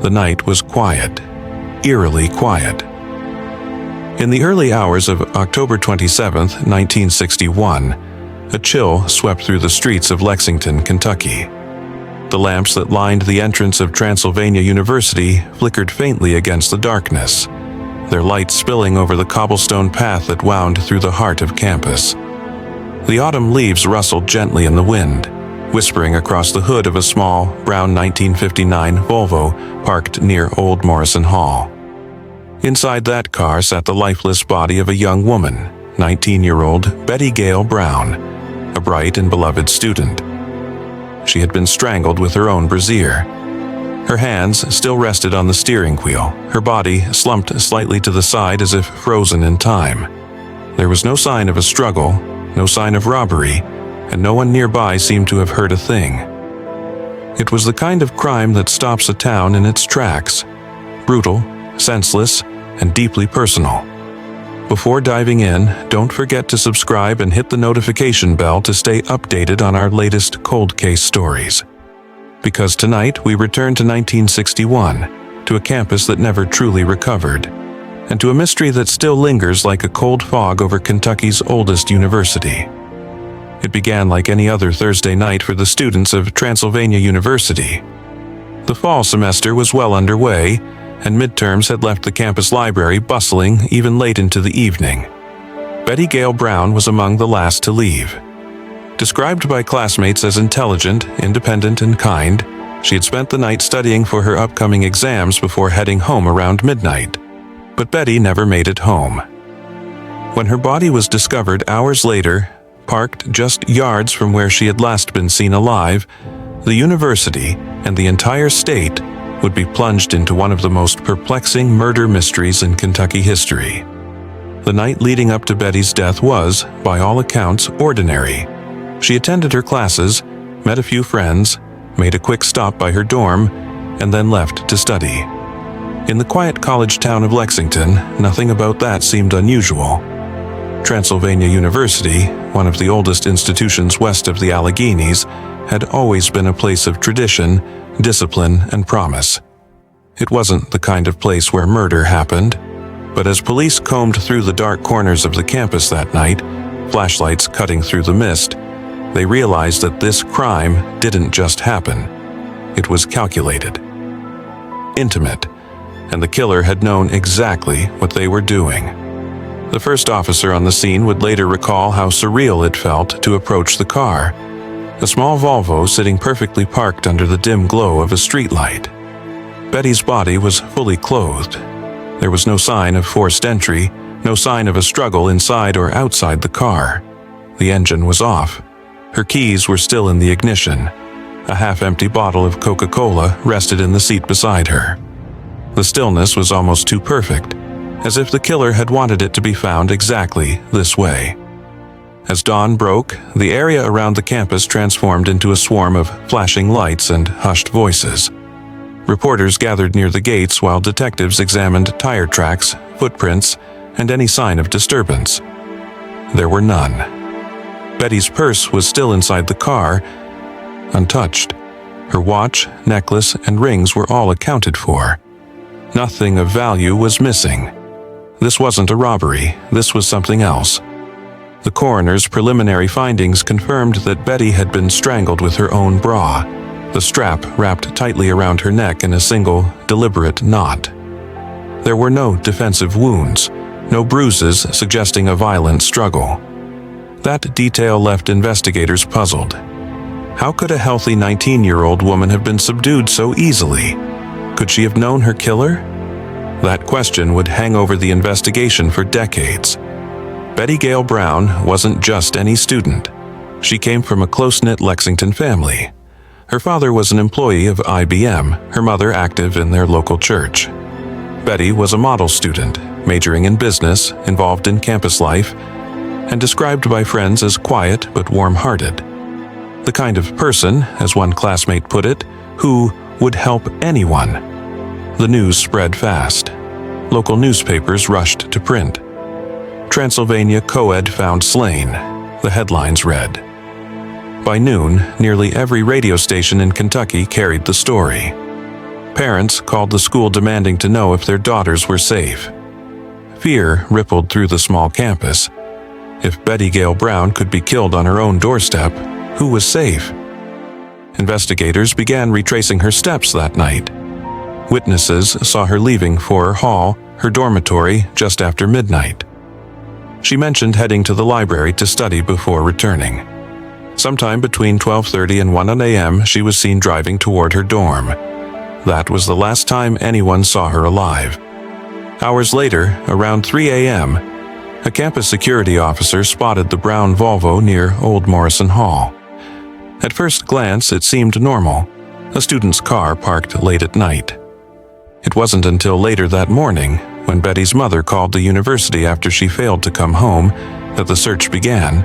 The night was quiet, eerily quiet. In the early hours of October 27, 1961, a chill swept through the streets of Lexington, Kentucky. The lamps that lined the entrance of Transylvania University flickered faintly against the darkness, their light spilling over the cobblestone path that wound through the heart of campus. The autumn leaves rustled gently in the wind, whispering across the hood of a small, brown 1959 Volvo parked near Old Morrison Hall. Inside that car sat the lifeless body of a young woman, 19-year-old Betty Gail Brown, a bright and beloved student. She had been strangled with her own brassiere. Her hands still rested on the steering wheel, her body slumped slightly to the side as if frozen in time. There was no sign of a struggle, no sign of robbery, and no one nearby seemed to have heard a thing. It was the kind of crime that stops a town in its tracks, brutal, senseless, and deeply personal. Before diving in, don't forget to subscribe and hit the notification bell to stay updated on our latest cold case stories. Because tonight we return to 1961, to a campus that never truly recovered, and to a mystery that still lingers like a cold fog over Kentucky's oldest university. It began like any other Thursday night for the students of Transylvania University. The fall semester was well underway, and midterms had left the campus library bustling even late into the evening. Betty Gail Brown was among the last to leave. Described by classmates as intelligent, independent, and kind, she had spent the night studying for her upcoming exams before heading home around midnight. But Betty never made it home. When her body was discovered hours later, parked just yards from where she had last been seen alive, the university and the entire state would be plunged into one of the most perplexing murder mysteries in Kentucky history. The night leading up to Betty's death was, by all accounts, ordinary. She attended her classes, met a few friends, made a quick stop by her dorm, and then left to study. In the quiet college town of Lexington, nothing about that seemed unusual. Transylvania University, one of the oldest institutions west of the Alleghenies, had always been a place of tradition, discipline, and promise. It wasn't the kind of place where murder happened, but as police combed through the dark corners of the campus that night, flashlights cutting through the mist, they realized that this crime didn't just happen. It was calculated, intimate, and the killer had known exactly what they were doing. The first officer on the scene would later recall how surreal it felt to approach the car, a small Volvo sitting perfectly parked under the dim glow of a streetlight. Betty's body was fully clothed. There was no sign of forced entry, no sign of a struggle inside or outside the car. The engine was off. Her keys were still in the ignition. A half-empty bottle of Coca-Cola rested in the seat beside her. The stillness was almost too perfect, as if the killer had wanted it to be found exactly this way. As dawn broke, the area around the campus transformed into a swarm of flashing lights and hushed voices. Reporters gathered near the gates while detectives examined tire tracks, footprints, and any sign of disturbance. There were none. Betty's purse was still inside the car, untouched. Her watch, necklace, and rings were all accounted for. Nothing of value was missing. This wasn't a robbery, this was something else. The coroner's preliminary findings confirmed that Betty had been strangled with her own bra, the strap wrapped tightly around her neck in a single, deliberate knot. There were no defensive wounds, no bruises suggesting a violent struggle. That detail left investigators puzzled. How could a healthy 19-year-old woman have been subdued so easily? Could she have known her killer? That question would hang over the investigation for decades. Betty Gail Brown wasn't just any student. She came from a close-knit Lexington family. Her father was an employee of IBM, her mother active in their local church. Betty was a model student, majoring in business, involved in campus life, and described by friends as quiet but warm-hearted. The kind of person, as one classmate put it, who would help anyone. The news spread fast. Local newspapers rushed to print. Transylvania co-ed found slain, the headlines read. By noon, nearly every radio station in Kentucky carried the story. Parents called the school demanding to know if their daughters were safe. Fear rippled through the small campus. If Betty Gail Brown could be killed on her own doorstep, who was safe? Investigators began retracing her steps that night. Witnesses saw her leaving for her hall, her dormitory, just after midnight. She mentioned heading to the library to study before returning. Sometime between 12:30 and 1 a.m., she was seen driving toward her dorm. That was the last time anyone saw her alive. Hours later, around 3 a.m., a campus security officer spotted the brown Volvo near Old Morrison Hall. At first glance, it seemed normal, a student's car parked late at night. It wasn't until later that morning, when Betty's mother called the university after she failed to come home, that the search began.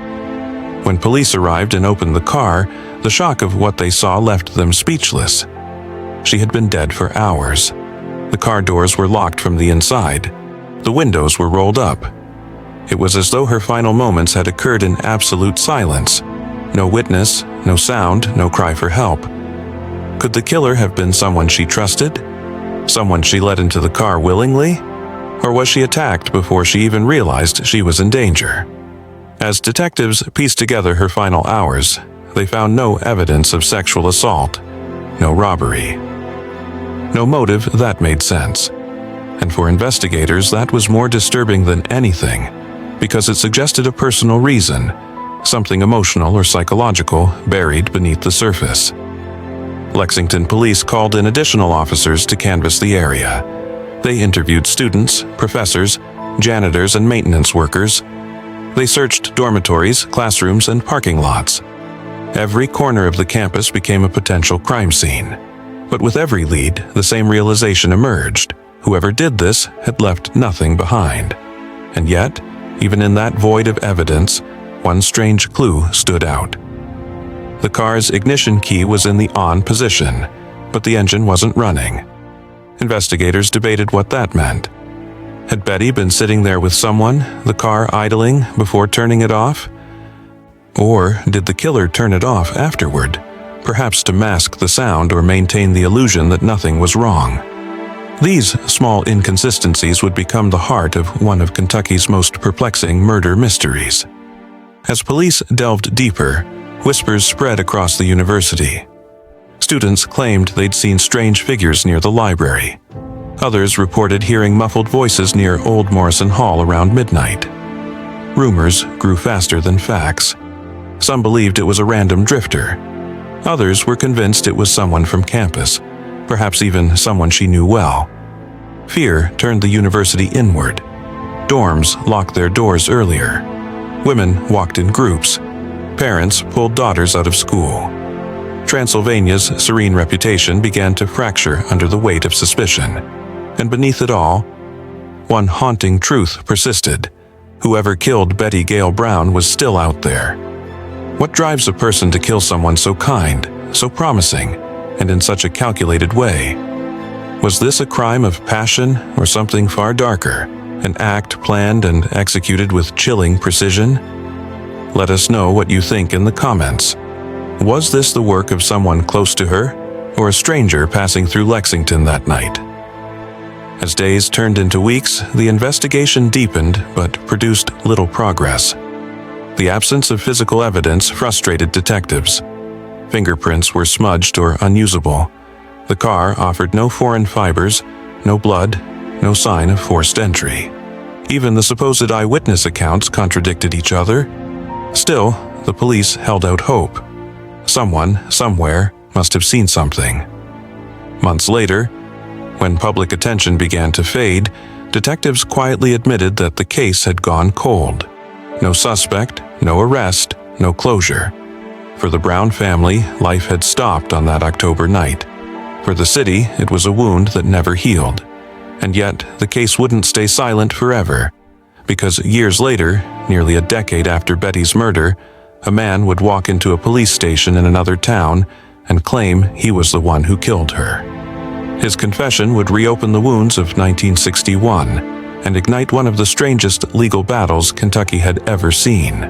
When police arrived and opened the car, the shock of what they saw left them speechless. She had been dead for hours. The car doors were locked from the inside. The windows were rolled up. It was as though her final moments had occurred in absolute silence. No witness, no sound, no cry for help. Could the killer have been someone she trusted? Someone she let into the car willingly? Or was she attacked before she even realized she was in danger? As detectives pieced together her final hours, they found no evidence of sexual assault, no robbery. No motive that made sense. And for investigators, that was more disturbing than anything, because it suggested a personal reason, something emotional or psychological buried beneath the surface. Lexington police called in additional officers to canvass the area. They interviewed students, professors, janitors, and maintenance workers. They searched dormitories, classrooms, and parking lots. Every corner of the campus became a potential crime scene. But with every lead, the same realization emerged. Whoever did this had left nothing behind. And yet, even in that void of evidence, one strange clue stood out. The car's ignition key was in the on position, but the engine wasn't running. Investigators debated what that meant. Had Betty been sitting there with someone, the car idling, before turning it off? Or did the killer turn it off afterward, perhaps to mask the sound or maintain the illusion that nothing was wrong? These small inconsistencies would become the heart of one of Kentucky's most perplexing murder mysteries. As police delved deeper, whispers spread across the university. Students claimed they'd seen strange figures near the library. Others reported hearing muffled voices near Old Morrison Hall around midnight. Rumors grew faster than facts. Some believed it was a random drifter. Others were convinced it was someone from campus, perhaps even someone she knew well. Fear turned the university inward. Dorms locked their doors earlier. Women walked in groups. Parents pulled daughters out of school. Transylvania's serene reputation began to fracture under the weight of suspicion. And beneath it all, one haunting truth persisted. Whoever killed Betty Gail Brown was still out there. What drives a person to kill someone so kind, so promising, and in such a calculated way? Was this a crime of passion or something far darker, an act planned and executed with chilling precision? Let us know what you think in the comments. Was this the work of someone close to her, or a stranger passing through Lexington that night? As days turned into weeks, the investigation deepened but produced little progress. The absence of physical evidence frustrated detectives. Fingerprints were smudged or unusable. The car offered no foreign fibers, no blood, no sign of forced entry. Even the supposed eyewitness accounts contradicted each other. Still, the police held out hope. Someone, somewhere, must have seen something. Months later, when public attention began to fade, detectives quietly admitted that the case had gone cold. No suspect, no arrest, no closure. For the Brown family, life had stopped on that October night. For the city, it was a wound that never healed. And yet, the case wouldn't stay silent forever, because years later, nearly a decade after Betty's murder, a man would walk into a police station in another town and claim he was the one who killed her. His confession would reopen the wounds of 1961 and ignite one of the strangest legal battles Kentucky had ever seen.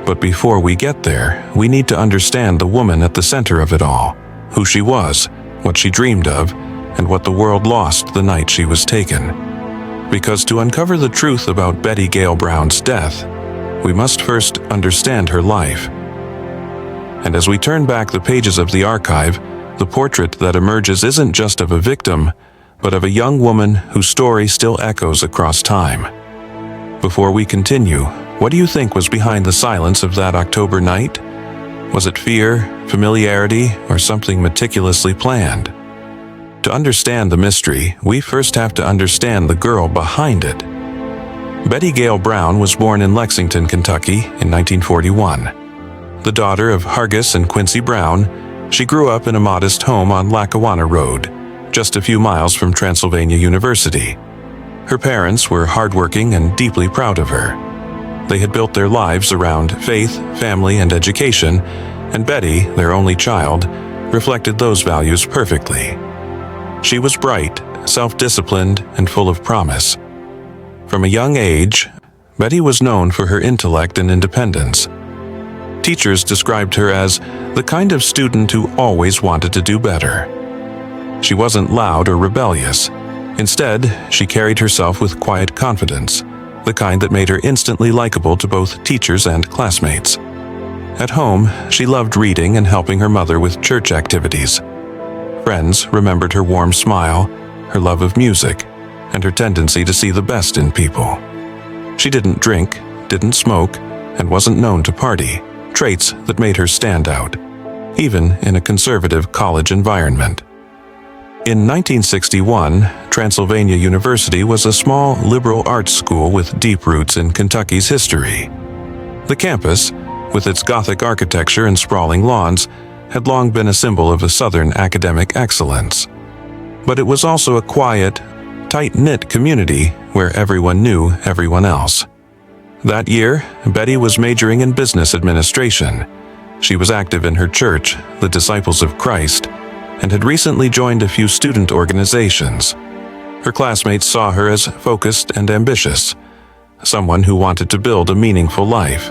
But before we get there, we need to understand the woman at the center of it all, who she was, what she dreamed of, and what the world lost the night she was taken. Because to uncover the truth about Betty Gail Brown's death, we must first understand her life. And as we turn back the pages of the archive, the portrait that emerges isn't just of a victim, but of a young woman whose story still echoes across time. Before we continue, what do you think was behind the silence of that October night? Was it fear, familiarity, or something meticulously planned? To understand the mystery, we first have to understand the girl behind it. Betty Gail Brown was born in Lexington, Kentucky in 1941. The daughter of Hargis and Quincy Brown, she grew up in a modest home on Lackawanna Road, just a few miles from Transylvania University. Her parents were hardworking and deeply proud of her. They had built their lives around faith, family, and education, and Betty, their only child, reflected those values perfectly. She was bright, self-disciplined, and full of promise. From a young age, Betty was known for her intellect and independence. Teachers described her as the kind of student who always wanted to do better. She wasn't loud or rebellious. Instead, she carried herself with quiet confidence, the kind that made her instantly likable to both teachers and classmates. At home, she loved reading and helping her mother with church activities. Friends remembered her warm smile, her love of music, and her tendency to see the best in people. She didn't drink, didn't smoke, and wasn't known to party, traits that made her stand out, even in a conservative college environment. In 1961, Transylvania University was a small liberal arts school with deep roots in Kentucky's history. The campus, with its Gothic architecture and sprawling lawns, had long been a symbol of a Southern academic excellence. But it was also a quiet, tight-knit community where everyone knew everyone else. That year, Betty was majoring in business administration. She was active in her church, the Disciples of Christ, and had recently joined a few student organizations. Her classmates saw her as focused and ambitious, someone who wanted to build a meaningful life.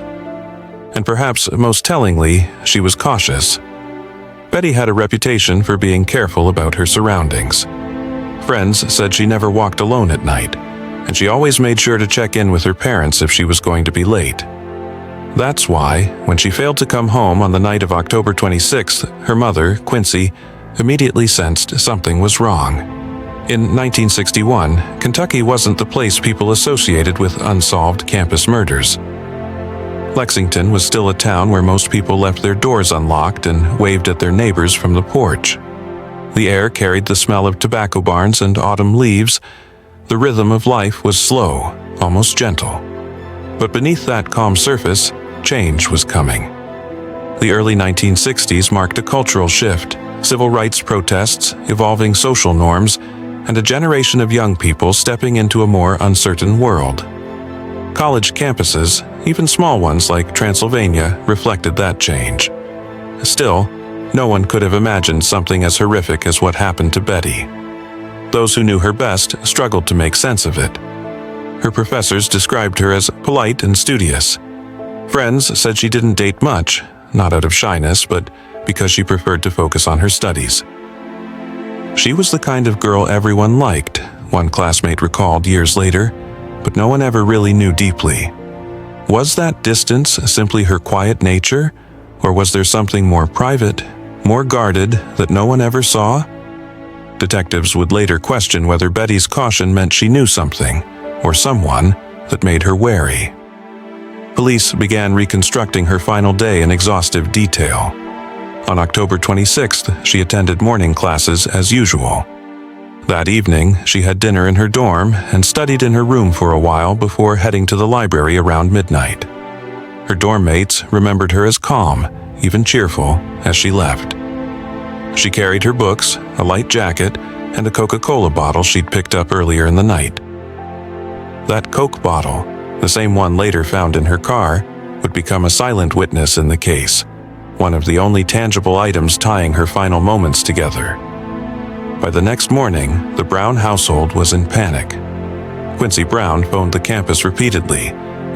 And perhaps most tellingly, she was cautious. Betty had a reputation for being careful about her surroundings. Friends said she never walked alone at night, and she always made sure to check in with her parents if she was going to be late. That's why, when she failed to come home on the night of October 26th, her mother, Quincy, immediately sensed something was wrong. In 1961, Kentucky wasn't the place people associated with unsolved campus murders. Lexington was still a town where most people left their doors unlocked and waved at their neighbors from the porch. The air carried the smell of tobacco barns and autumn leaves. The rhythm of life was slow, almost gentle. But beneath that calm surface, change was coming. The early 1960s marked a cultural shift, civil rights protests, evolving social norms, and a generation of young people stepping into a more uncertain world. College campuses, even small ones like Transylvania, reflected that change. Still, no one could have imagined something as horrific as what happened to Betty. Those who knew her best struggled to make sense of it. Her professors described her as polite and studious. Friends said she didn't date much, not out of shyness, but because she preferred to focus on her studies. She was the kind of girl everyone liked, one classmate recalled years later, but no one ever really knew deeply. Was that distance simply her quiet nature, or was there something more private, more guarded, that no one ever saw? Detectives would later question whether Betty's caution meant she knew something, or someone, that made her wary. Police began reconstructing her final day in exhaustive detail. On October 26th, she attended morning classes as usual. That evening, she had dinner in her dorm and studied in her room for a while before heading to the library around midnight. Her dorm mates remembered her as calm, even cheerful, as she left. She carried her books, a light jacket, and a Coca-Cola bottle she'd picked up earlier in the night. That Coke bottle, the same one later found in her car, would become a silent witness in the case, one of the only tangible items tying her final moments together. By the next morning, the Brown household was in panic. Quincy Brown phoned the campus repeatedly,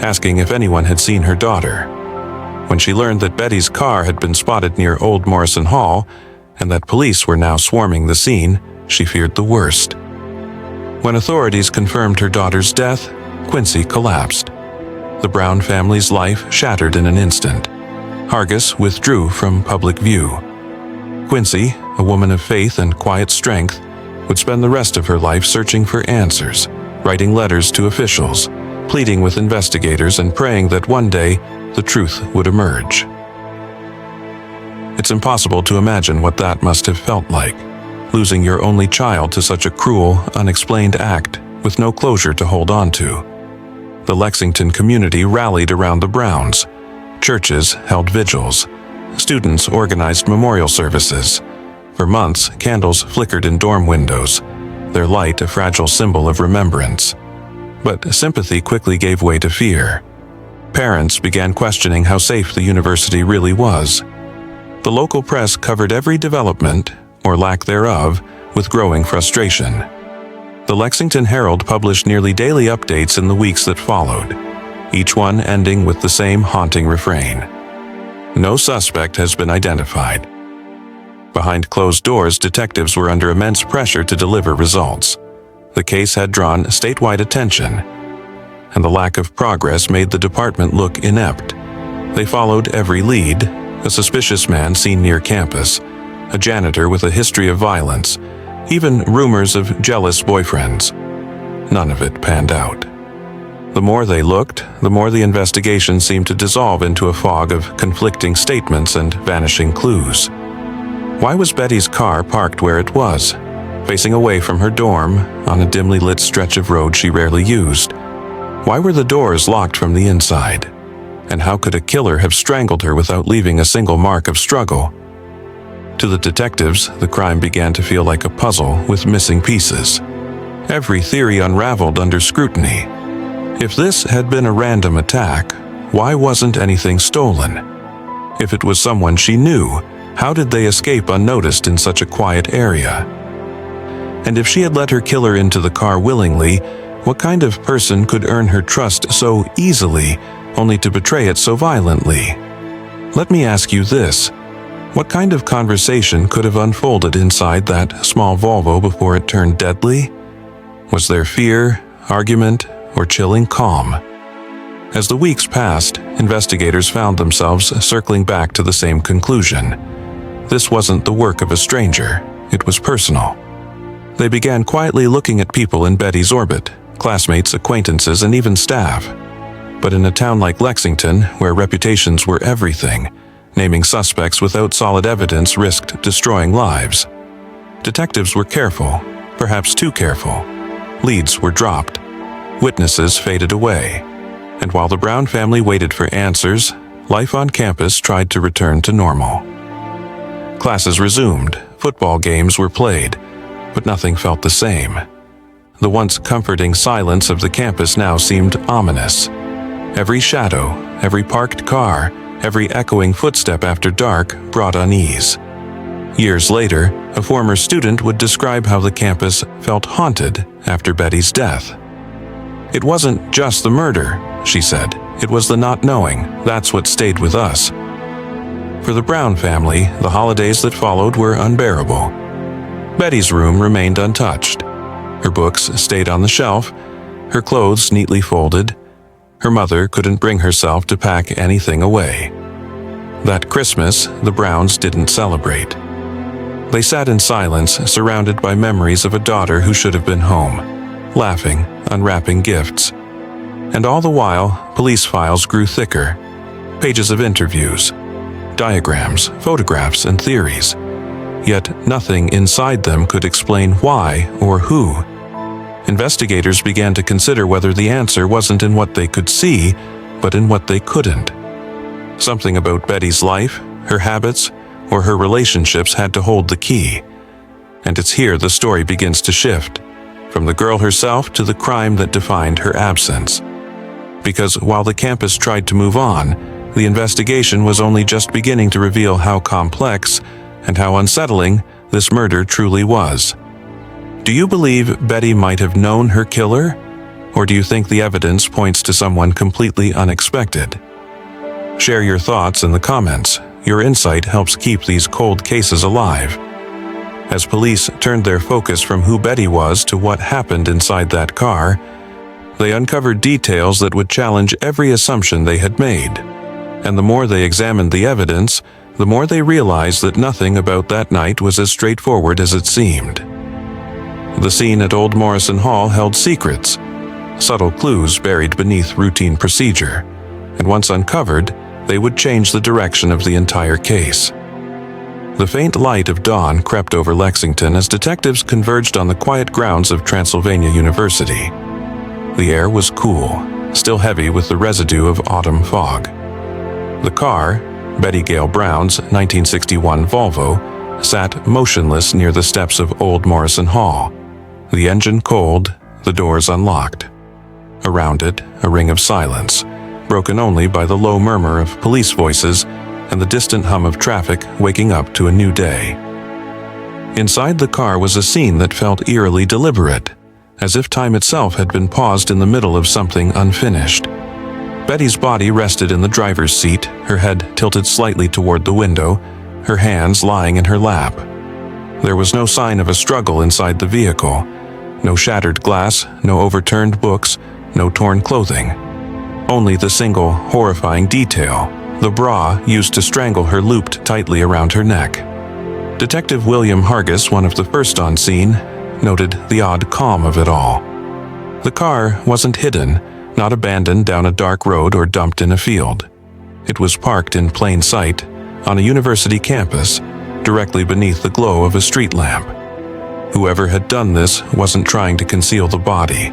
asking if anyone had seen her daughter. When she learned that Betty's car had been spotted near Old Morrison Hall, and that police were now swarming the scene, she feared the worst. When authorities confirmed her daughter's death, Quincy collapsed. The Brown family's life shattered in an instant. Hargis withdrew from public view. Quincy, a woman of faith and quiet strength, would spend the rest of her life searching for answers, writing letters to officials, pleading with investigators, and praying that one day the truth would emerge. It's impossible to imagine what that must have felt like, losing your only child to such a cruel, unexplained act with no closure to hold on to. The Lexington community rallied around the Browns. Churches held vigils. Students organized memorial services. For months, candles flickered in dorm windows, their light a fragile symbol of remembrance. But sympathy quickly gave way to fear. Parents began questioning how safe the university really was. The local press covered every development, or lack thereof, with growing frustration. The Lexington Herald published nearly daily updates in the weeks that followed, each one ending with the same haunting refrain. No suspect has been identified. Behind closed doors, detectives were under immense pressure to deliver results. The case had drawn statewide attention, and the lack of progress made the department look inept. They followed every lead: a suspicious man seen near campus, a janitor with a history of violence, even rumors of jealous boyfriends. None of it panned out. The more they looked, the more the investigation seemed to dissolve into a fog of conflicting statements and vanishing clues. Why was Betty's car parked where it was, facing away from her dorm on a dimly lit stretch of road she rarely used? Why were the doors locked from the inside? And how could a killer have strangled her without leaving a single mark of struggle? To the detectives, the crime began to feel like a puzzle with missing pieces. Every theory unraveled under scrutiny. If this had been a random attack, why wasn't anything stolen? If it was someone she knew, how did they escape unnoticed in such a quiet area? And if she had let her killer into the car willingly, what kind of person could earn her trust so easily, only to betray it so violently? Let me ask you this. What kind of conversation could have unfolded inside that small Volvo before it turned deadly? Was there fear, argument, or chilling calm? As the weeks passed, investigators found themselves circling back to the same conclusion. This wasn't the work of a stranger, it was personal. They began quietly looking at people in Betty's orbit, classmates, acquaintances, and even staff. But in a town like Lexington, where reputations were everything, naming suspects without solid evidence risked destroying lives. Detectives were careful, perhaps too careful. Leads were dropped. Witnesses faded away. And while the Brown family waited for answers, life on campus tried to return to normal. Classes resumed, football games were played, but nothing felt the same. The once comforting silence of the campus now seemed ominous. Every shadow, every parked car, every echoing footstep after dark brought unease. Years later, a former student would describe how the campus felt haunted after Betty's death. It wasn't just the murder, she said. It was the not knowing. That's what stayed with us. For the Brown family, the holidays that followed were unbearable. Betty's room remained untouched. Her books stayed on the shelf, her clothes neatly folded. Her mother couldn't bring herself to pack anything away. That Christmas, the Browns didn't celebrate. They sat in silence, surrounded by memories of a daughter who should have been home, laughing, unwrapping gifts. And all the while, police files grew thicker. Pages of interviews, diagrams, photographs, and theories. Yet nothing inside them could explain why or who. Investigators began to consider whether the answer wasn't in what they could see, but in what they couldn't. Something about Betty's life, her habits, or her relationships had to hold the key. And it's here the story begins to shift, from the girl herself to the crime that defined her absence. Because while the campus tried to move on, the investigation was only just beginning to reveal how complex and how unsettling this murder truly was. Do you believe Betty might have known her killer? Or do you think the evidence points to someone completely unexpected? Share your thoughts in the comments. Your insight helps keep these cold cases alive. As police turned their focus from who Betty was to what happened inside that car, they uncovered details that would challenge every assumption they had made. And the more they examined the evidence, the more they realized that nothing about that night was as straightforward as it seemed. The scene at Old Morrison Hall held secrets, subtle clues buried beneath routine procedure, and once uncovered, they would change the direction of the entire case. The faint light of dawn crept over Lexington as detectives converged on the quiet grounds of Transylvania University. The air was cool, still heavy with the residue of autumn fog. The car, Betty Gail Brown's 1961 Volvo, sat motionless near the steps of Old Morrison Hall, the engine cold, the doors unlocked. Around it, a ring of silence, broken only by the low murmur of police voices and the distant hum of traffic waking up to a new day. Inside the car was a scene that felt eerily deliberate, as if time itself had been paused in the middle of something unfinished. Betty's body rested in the driver's seat, her head tilted slightly toward the window, her hands lying in her lap. There was no sign of a struggle inside the vehicle. No shattered glass, no overturned books, no torn clothing. Only the single, horrifying detail, the bra used to strangle her looped tightly around her neck. Detective William Hargis, one of the first on scene, noted the odd calm of it all. The car wasn't hidden, not abandoned down a dark road or dumped in a field. It was parked in plain sight, on a university campus, directly beneath the glow of a street lamp. Whoever had done this wasn't trying to conceal the body.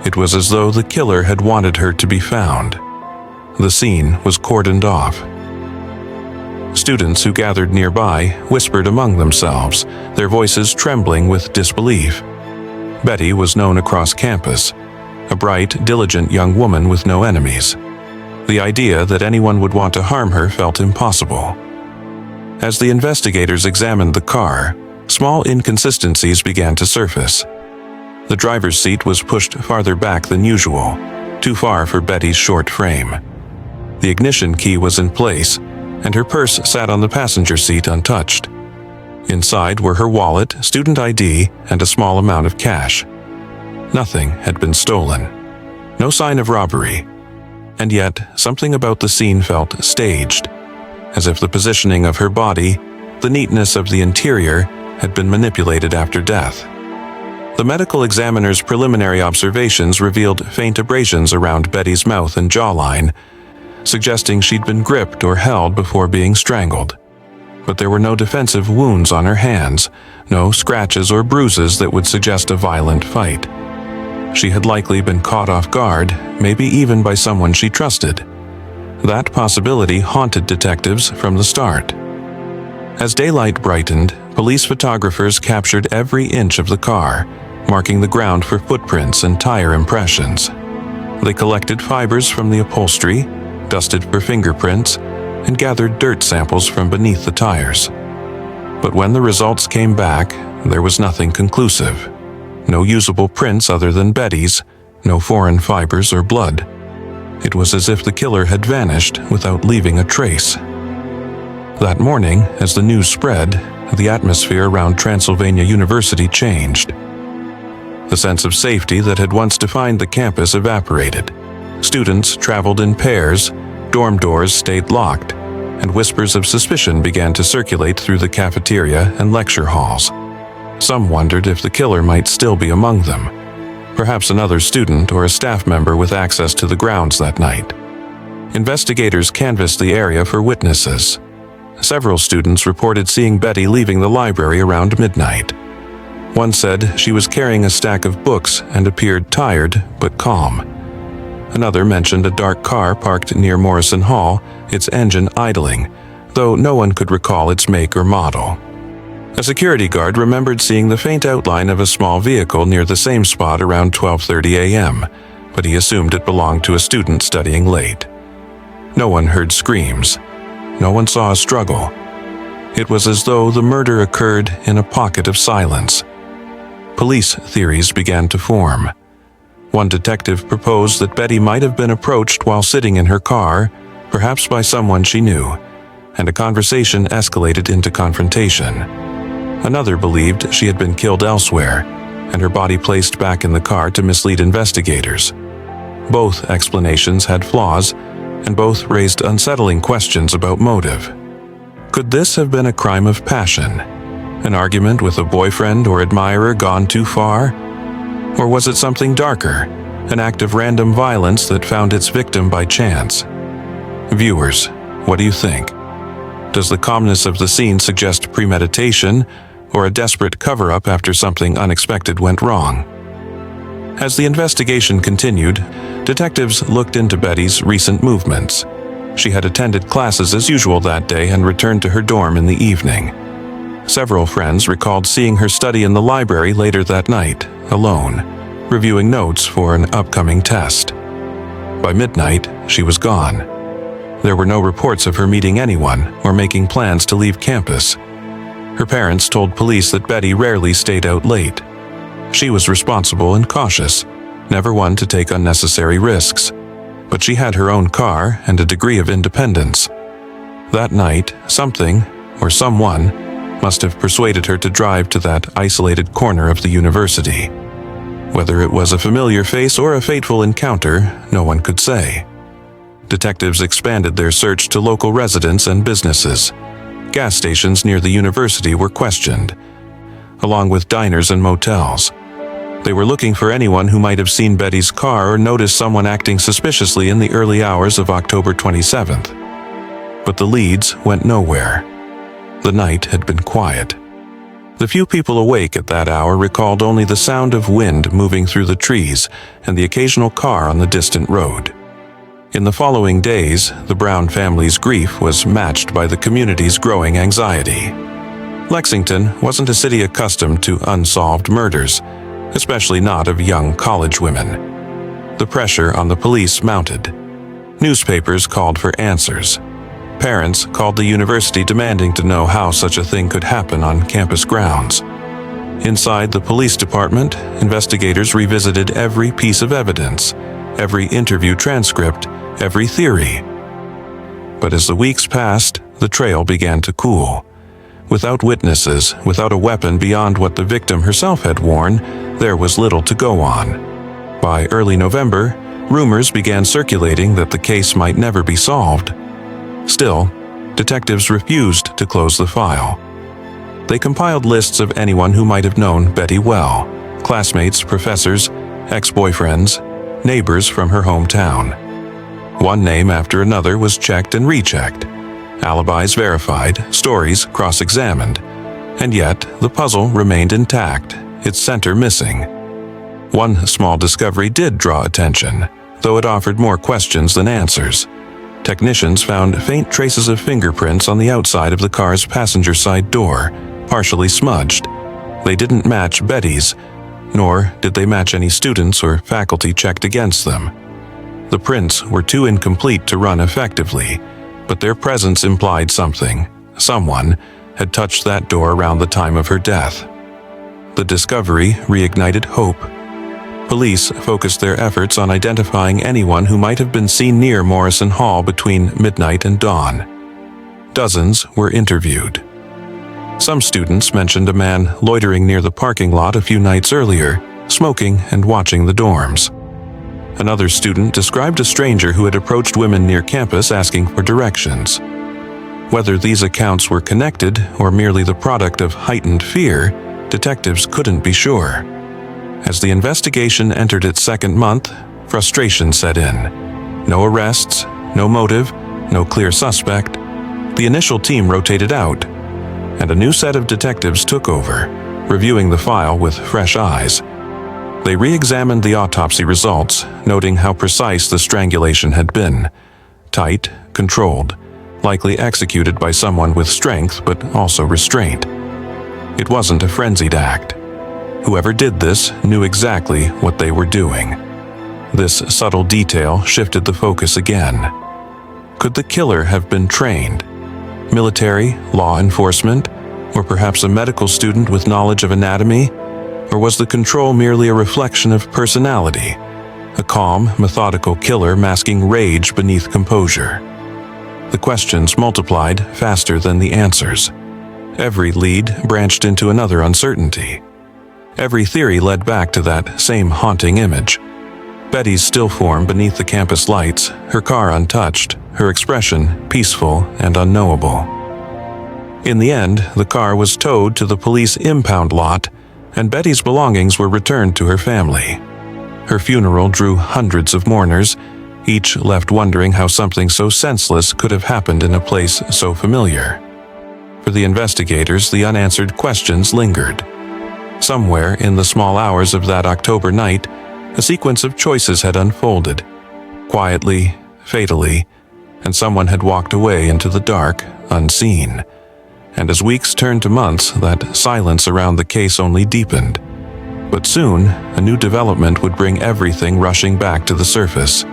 It was as though the killer had wanted her to be found. The scene was cordoned off. Students who gathered nearby whispered among themselves, their voices trembling with disbelief. Betty was known across campus, a bright, diligent young woman with no enemies. The idea that anyone would want to harm her felt impossible. As the investigators examined the car, small inconsistencies began to surface. The driver's seat was pushed farther back than usual, too far for Betty's short frame. The ignition key was in place, and her purse sat on the passenger seat untouched. Inside were her wallet, student ID, and a small amount of cash. Nothing had been stolen. No sign of robbery. And yet, something about the scene felt staged, as if the positioning of her body, the neatness of the interior, had been manipulated after death. The medical examiner's preliminary observations revealed faint abrasions around Betty's mouth and jawline, suggesting she'd been gripped or held before being strangled. But there were no defensive wounds on her hands, no scratches or bruises that would suggest a violent fight. She had likely been caught off guard, maybe even by someone she trusted. That possibility haunted detectives from the start. As daylight brightened, police photographers captured every inch of the car, marking the ground for footprints and tire impressions. They collected fibers from the upholstery, dusted for fingerprints, and gathered dirt samples from beneath the tires. But when the results came back, there was nothing conclusive. No usable prints other than Betty's, no foreign fibers or blood. It was as if the killer had vanished without leaving a trace. That morning, as the news spread, the atmosphere around Transylvania University changed. The sense of safety that had once defined the campus evaporated. Students traveled in pairs, dorm doors stayed locked, and whispers of suspicion began to circulate through the cafeteria and lecture halls. Some wondered if the killer might still be among them, perhaps another student or a staff member with access to the grounds that night. Investigators canvassed the area for witnesses. Several students reported seeing Betty leaving the library around midnight. One said she was carrying a stack of books and appeared tired but calm. Another mentioned a dark car parked near Morrison Hall, its engine idling, though no one could recall its make or model. A security guard remembered seeing the faint outline of a small vehicle near the same spot around 12:30 a.m., but he assumed it belonged to a student studying late. No one heard screams. No one saw a struggle. It was as though the murder occurred in a pocket of silence. Police theories began to form. One detective proposed that Betty might have been approached while sitting in her car, perhaps by someone she knew, and a conversation escalated into confrontation. Another believed she had been killed elsewhere, and her body placed back in the car to mislead investigators. Both explanations had flaws, and both raised unsettling questions about motive. Could this have been a crime of passion? An argument with a boyfriend or admirer gone too far? Or was it something darker, an act of random violence that found its victim by chance? Viewers, what do you think? Does the calmness of the scene suggest premeditation or a desperate cover-up after something unexpected went wrong? As the investigation continued, detectives looked into Betty's recent movements. She had attended classes as usual that day and returned to her dorm in the evening. Several friends recalled seeing her study in the library later that night, alone, reviewing notes for an upcoming test. By midnight, she was gone. There were no reports of her meeting anyone or making plans to leave campus. Her parents told police that Betty rarely stayed out late. She was responsible and cautious, never one to take unnecessary risks, but she had her own car and a degree of independence. That night, something, or someone, must have persuaded her to drive to that isolated corner of the university. Whether it was a familiar face or a fateful encounter, no one could say. Detectives expanded their search to local residents and businesses. Gas stations near the university were questioned, along with diners and motels. They were looking for anyone who might have seen Betty's car or noticed someone acting suspiciously in the early hours of October 27th. But the leads went nowhere. The night had been quiet. The few people awake at that hour recalled only the sound of wind moving through the trees and the occasional car on the distant road. In the following days, the Brown family's grief was matched by the community's growing anxiety. Lexington wasn't a city accustomed to unsolved murders, especially not of young college women. The pressure on the police mounted. Newspapers called for answers. Parents called the university demanding to know how such a thing could happen on campus grounds. Inside the police department, investigators revisited every piece of evidence, every interview transcript, every theory. But as the weeks passed, the trail began to cool. Without witnesses, without a weapon beyond what the victim herself had worn, there was little to go on. By early November, rumors began circulating that the case might never be solved. Still, detectives refused to close the file. They compiled lists of anyone who might have known Betty well: classmates, professors, ex-boyfriends, neighbors from her hometown. One name after another was checked and rechecked. Alibis verified, stories cross-examined, and yet the puzzle remained intact, its center missing. One small discovery did draw attention, though it offered more questions than answers. Technicians found faint traces of fingerprints on the outside of the car's passenger side door, partially smudged. They didn't match Betty's, nor did they match any students or faculty checked against them. The prints were too incomplete to run effectively, but their presence implied something. Someone had touched that door around the time of her death. The discovery reignited hope. Police focused their efforts on identifying anyone who might have been seen near Morrison Hall between midnight and dawn. Dozens were interviewed. Some students mentioned a man loitering near the parking lot a few nights earlier, smoking and watching the dorms. Another student described a stranger who had approached women near campus asking for directions. Whether these accounts were connected or merely the product of heightened fear, detectives couldn't be sure. As the investigation entered its second month, frustration set in. No arrests, no motive, no clear suspect. The initial team rotated out, and a new set of detectives took over, reviewing the file with fresh eyes. They re-examined the autopsy results, noting how precise the strangulation had been. Tight, controlled, likely executed by someone with strength but also restraint. It wasn't a frenzied act. Whoever did this knew exactly what they were doing. This subtle detail shifted the focus again. Could the killer have been trained? Military, law enforcement, or perhaps a medical student with knowledge of anatomy? Or was the control merely a reflection of personality? A calm, methodical killer masking rage beneath composure? The questions multiplied faster than the answers. Every lead branched into another uncertainty. Every theory led back to that same haunting image. Betty's still form beneath the campus lights, her car untouched, her expression peaceful and unknowable. In the end, the car was towed to the police impound lot, and Betty's belongings were returned to her family. Her funeral drew hundreds of mourners, each left wondering how something so senseless could have happened in a place so familiar. For the investigators, the unanswered questions lingered. Somewhere in the small hours of that October night, a sequence of choices had unfolded. Quietly, fatally, and someone had walked away into the dark, unseen. And as weeks turned to months, that silence around the case only deepened. But soon, a new development would bring everything rushing back to the surface.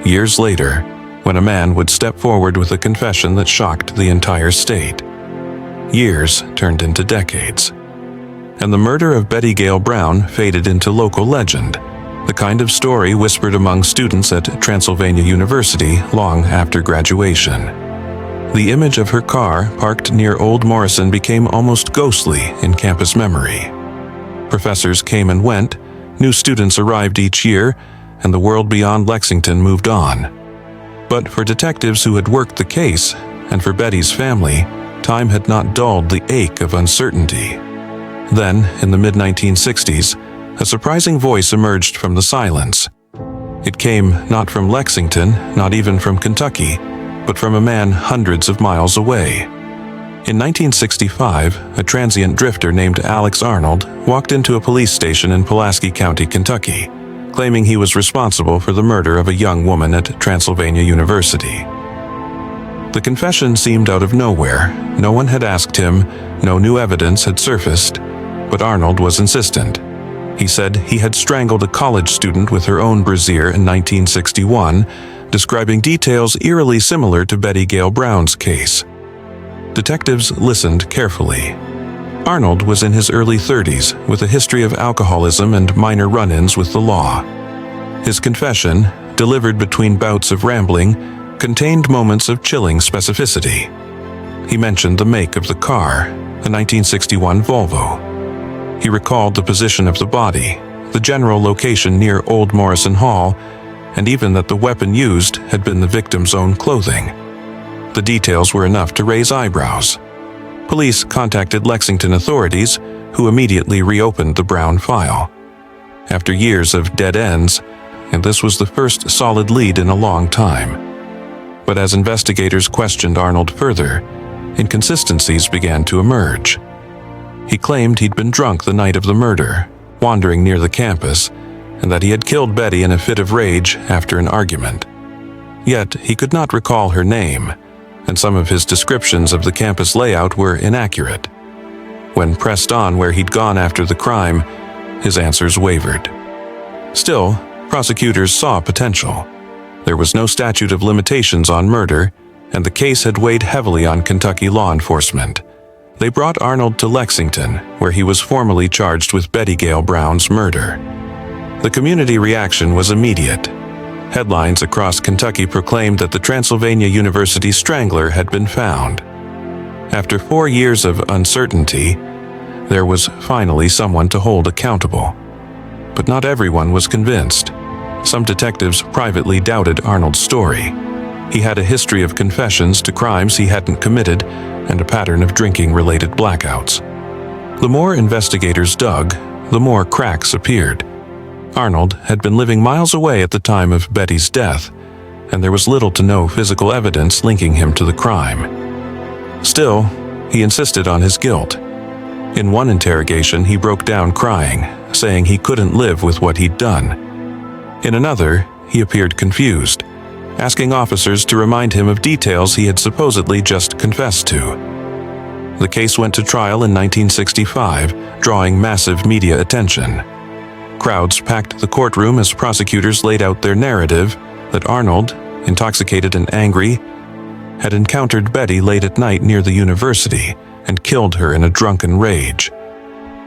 Years later, when a man would step forward with a confession that shocked the entire state. Years turned into decades. And the murder of Betty Gail Brown faded into local legend, the kind of story whispered among students at Transylvania University long after graduation. The image of her car parked near Old Morrison became almost ghostly in campus memory. Professors came and went, new students arrived each year, and the world beyond Lexington moved on. But for detectives who had worked the case, and for Betty's family, time had not dulled the ache of uncertainty. Then, in the mid-1960s, a surprising voice emerged from the silence. It came not from Lexington, not even from Kentucky, but from a man hundreds of miles away. In 1965, a transient drifter named Alex Arnold walked into a police station in Pulaski County, Kentucky, claiming he was responsible for the murder of a young woman at Transylvania University. The confession seemed out of nowhere. No one had asked him, no new evidence had surfaced, but Arnold was insistent. He said he had strangled a college student with her own brassiere in 1961, describing details eerily similar to Betty Gail Brown's case. Detectives listened carefully. Arnold was in his early 30s, with a history of alcoholism and minor run-ins with the law. His confession, delivered between bouts of rambling, contained moments of chilling specificity. He mentioned the make of the car, a 1961 Volvo. He recalled the position of the body, the general location near Old Morrison Hall, and even that the weapon used had been the victim's own clothing. The details were enough to raise eyebrows. Police contacted Lexington authorities, who immediately reopened the Brown file. After years of dead ends, and this was the first solid lead in a long time. But as investigators questioned Arnold further, inconsistencies began to emerge. He claimed he'd been drunk the night of the murder, wandering near the campus, and that he had killed Betty in a fit of rage after an argument. Yet he could not recall her name, and some of his descriptions of the campus layout were inaccurate. When pressed on where he'd gone after the crime, his answers wavered. Still, prosecutors saw potential. There was no statute of limitations on murder, and the case had weighed heavily on Kentucky law enforcement. They brought Arnold to Lexington, where he was formally charged with Betty Gail Brown's murder. The community reaction was immediate. Headlines across Kentucky proclaimed that the Transylvania University strangler had been found. After 4 years of uncertainty, there was finally someone to hold accountable. But not everyone was convinced. Some detectives privately doubted Arnold's story. He had a history of confessions to crimes he hadn't committed and a pattern of drinking-related blackouts. The more investigators dug, the more cracks appeared. Arnold had been living miles away at the time of Betty's death, and there was little to no physical evidence linking him to the crime. Still, he insisted on his guilt. In one interrogation, he broke down crying, saying he couldn't live with what he'd done. In another, he appeared confused, asking officers to remind him of details he had supposedly just confessed to. The case went to trial in 1965, drawing massive media attention. Crowds packed the courtroom as prosecutors laid out their narrative that Arnold, intoxicated and angry, had encountered Betty late at night near the university and killed her in a drunken rage.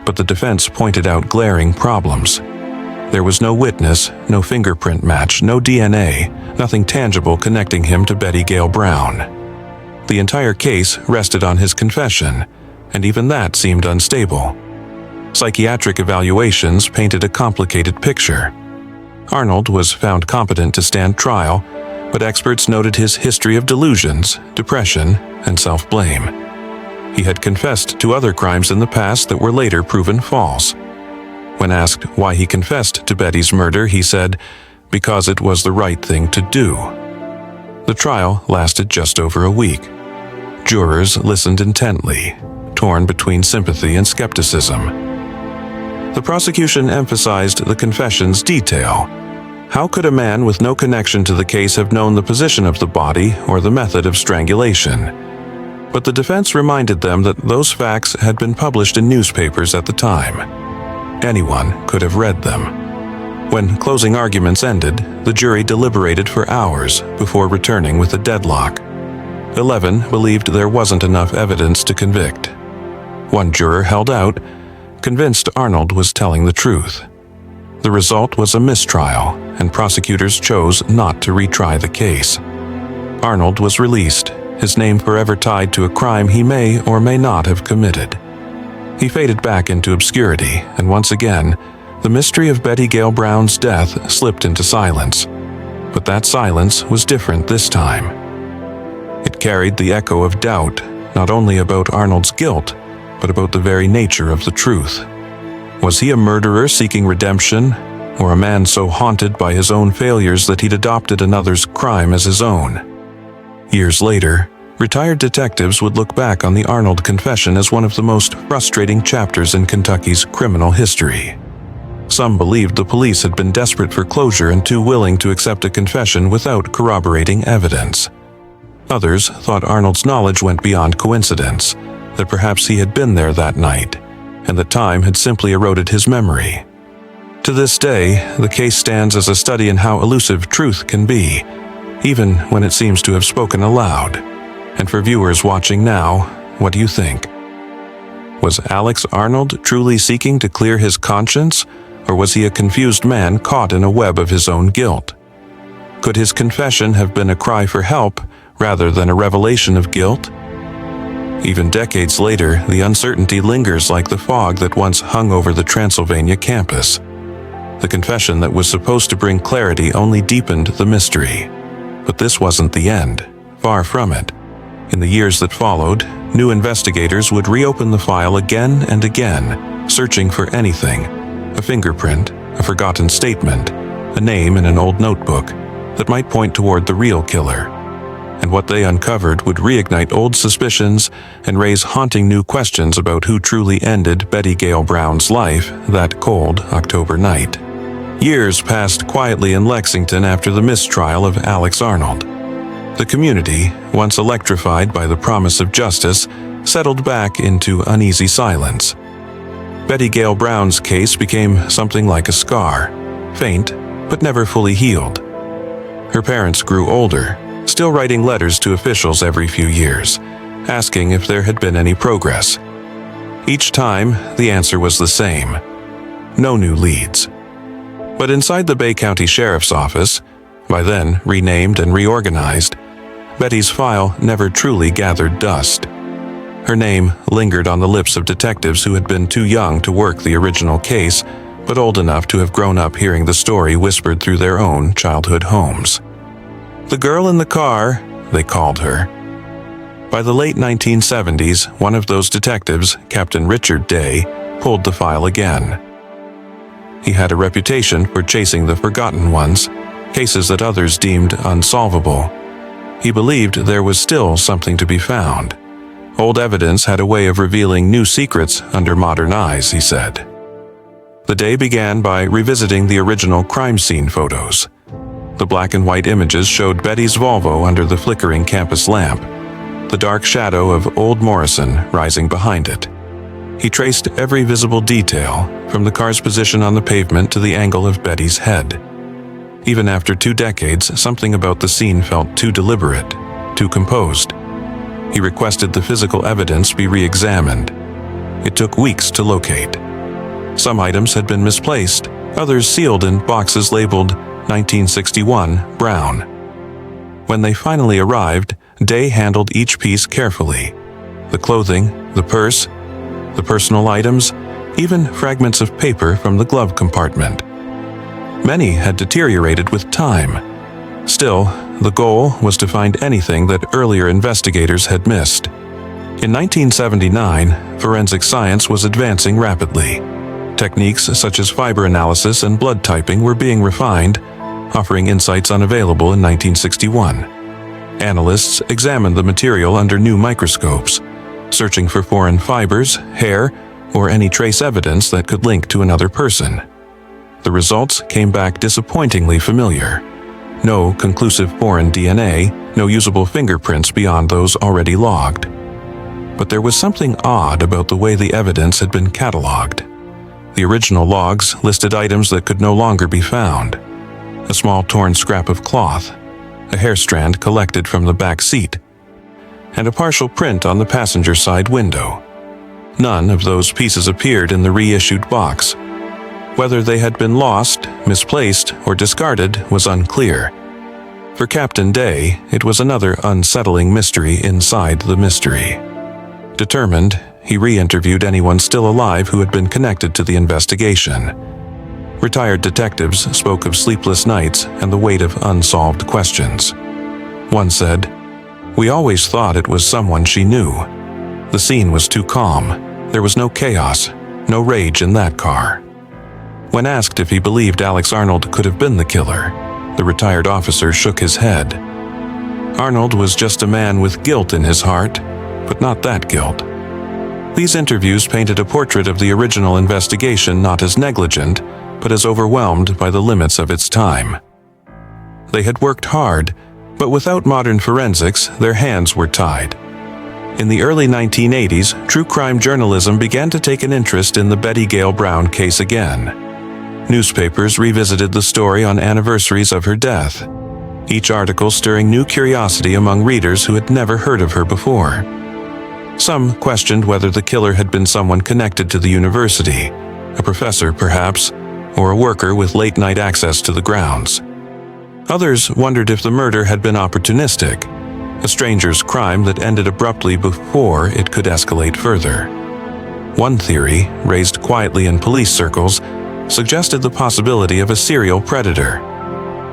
But the defense pointed out glaring problems. There was no witness, no fingerprint match, no DNA, nothing tangible connecting him to Betty Gail Brown. The entire case rested on his confession, and even that seemed unstable. Psychiatric evaluations painted a complicated picture. Arnold was found competent to stand trial, but experts noted his history of delusions, depression, and self-blame. He had confessed to other crimes in the past that were later proven false. When asked why he confessed to Betty's murder, he said, "Because it was the right thing to do." The trial lasted just over a week. Jurors listened intently, torn between sympathy and skepticism. The prosecution emphasized the confession's detail. How could a man with no connection to the case have known the position of the body or the method of strangulation? But the defense reminded them that those facts had been published in newspapers at the time. Anyone could have read them. When closing arguments ended, the jury deliberated for hours before returning with a deadlock. 11 believed there wasn't enough evidence to convict. One juror held out, convinced Arnold was telling the truth. The result was a mistrial, and prosecutors chose not to retry the case. Arnold was released, his name forever tied to a crime he may or may not have committed. He faded back into obscurity, and once again, the mystery of Betty Gail Brown's death slipped into silence. But that silence was different this time. It carried the echo of doubt, not only about Arnold's guilt, but about the very nature of the truth. Was he a murderer seeking redemption, or a man so haunted by his own failures that he'd adopted another's crime as his own? Years later, retired detectives would look back on the Arnold confession as one of the most frustrating chapters in Kentucky's criminal history. Some believed the police had been desperate for closure and too willing to accept a confession without corroborating evidence. Others thought Arnold's knowledge went beyond coincidence, that perhaps he had been there that night, and that time had simply eroded his memory. To this day, the case stands as a study in how elusive truth can be, even when it seems to have spoken aloud. And for viewers watching now, what do you think? Was Alex Arnold truly seeking to clear his conscience, or was he a confused man caught in a web of his own guilt? Could his confession have been a cry for help rather than a revelation of guilt? Even decades later, the uncertainty lingers like the fog that once hung over the Transylvania campus. The confession that was supposed to bring clarity only deepened the mystery. But this wasn't the end. Far from it. In the years that followed, new investigators would reopen the file again and again, searching for anything: a fingerprint, a forgotten statement, a name in an old notebook that might point toward the real killer. And what they uncovered would reignite old suspicions and raise haunting new questions about who truly ended Betty Gail Brown's life that cold October night. Years passed quietly in Lexington after the mistrial of Alex Arnold. The community, once electrified by the promise of justice, settled back into uneasy silence. Betty Gail Brown's case became something like a scar, faint but never fully healed. Her parents grew older, still writing letters to officials every few years, asking if there had been any progress. Each time, the answer was the same: no new leads. But inside the Bay County Sheriff's Office, by then renamed and reorganized, Betty's file never truly gathered dust. Her name lingered on the lips of detectives who had been too young to work the original case, but old enough to have grown up hearing the story whispered through their own childhood homes. The girl in the car, they called her. By the late 1970s, one of those detectives, Captain Richard Day, pulled the file again. He had a reputation for chasing the forgotten ones, cases that others deemed unsolvable. He believed there was still something to be found. Old evidence had a way of revealing new secrets under modern eyes, he said. The day began by revisiting the original crime scene photos. The black and white images showed Betty's Volvo under the flickering campus lamp, the dark shadow of Old Morrison rising behind it. He traced every visible detail, from the car's position on the pavement to the angle of Betty's head. Even after 2 decades, something about the scene felt too deliberate, too composed. He requested the physical evidence be re-examined. It took weeks to locate. Some items had been misplaced, others sealed in boxes labeled 1961 Brown. When they finally arrived, Day handled each piece carefully. The clothing, the purse, the personal items, even fragments of paper from the glove compartment. Many had deteriorated with time. Still, the goal was to find anything that earlier investigators had missed. In 1979, forensic science was advancing rapidly. Techniques such as fiber analysis and blood typing were being refined, offering insights unavailable in 1961. Analysts examined the material under new microscopes, searching for foreign fibers, hair, or any trace evidence that could link to another person. The results came back disappointingly familiar. No conclusive foreign DNA, no usable fingerprints beyond those already logged. But there was something odd about the way the evidence had been cataloged. The original logs listed items that could no longer be found. A small torn scrap of cloth, a hair strand collected from the back seat, and a partial print on the passenger side window. None of those pieces appeared in the reissued box. Whether they had been lost, misplaced, or discarded was unclear. For Captain Day, it was another unsettling mystery inside the mystery. Determined, he re-interviewed anyone still alive who had been connected to the investigation. Retired detectives spoke of sleepless nights and the weight of unsolved questions. One said, "We always thought it was someone she knew. The scene was too calm. There was no chaos, no rage in that car." When asked if he believed Alex Arnold could have been the killer, the retired officer shook his head. Arnold was just a man with guilt in his heart, but not that guilt. These interviews painted a portrait of the original investigation not as negligent, but as overwhelmed by the limits of its time. They had worked hard, but without modern forensics, their hands were tied. In the early 1980s, true crime journalism began to take an interest in the Betty Gail Brown case again. Newspapers revisited the story on anniversaries of her death, each article stirring new curiosity among readers who had never heard of her before. Some questioned whether the killer had been someone connected to the university, a professor perhaps, or a worker with late-night access to the grounds. Others wondered if the murder had been opportunistic, a stranger's crime that ended abruptly before it could escalate further. One theory, raised quietly in police circles, suggested the possibility of a serial predator.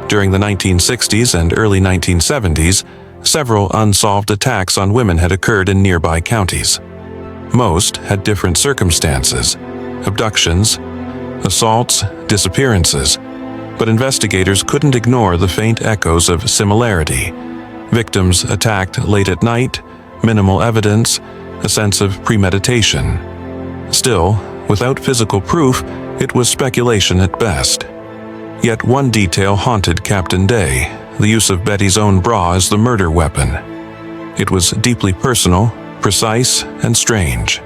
During the 1960s and early 1970s, several unsolved attacks on women had occurred in nearby counties. Most had different circumstances: abductions, assaults, disappearances, but investigators couldn't ignore the faint echoes of similarity. Victims attacked late at night, minimal evidence, a sense of premeditation. Still, without physical proof, it was speculation at best. Yet one detail haunted Captain Day: the use of Betty's own bra as the murder weapon. It was deeply personal, precise, and strange.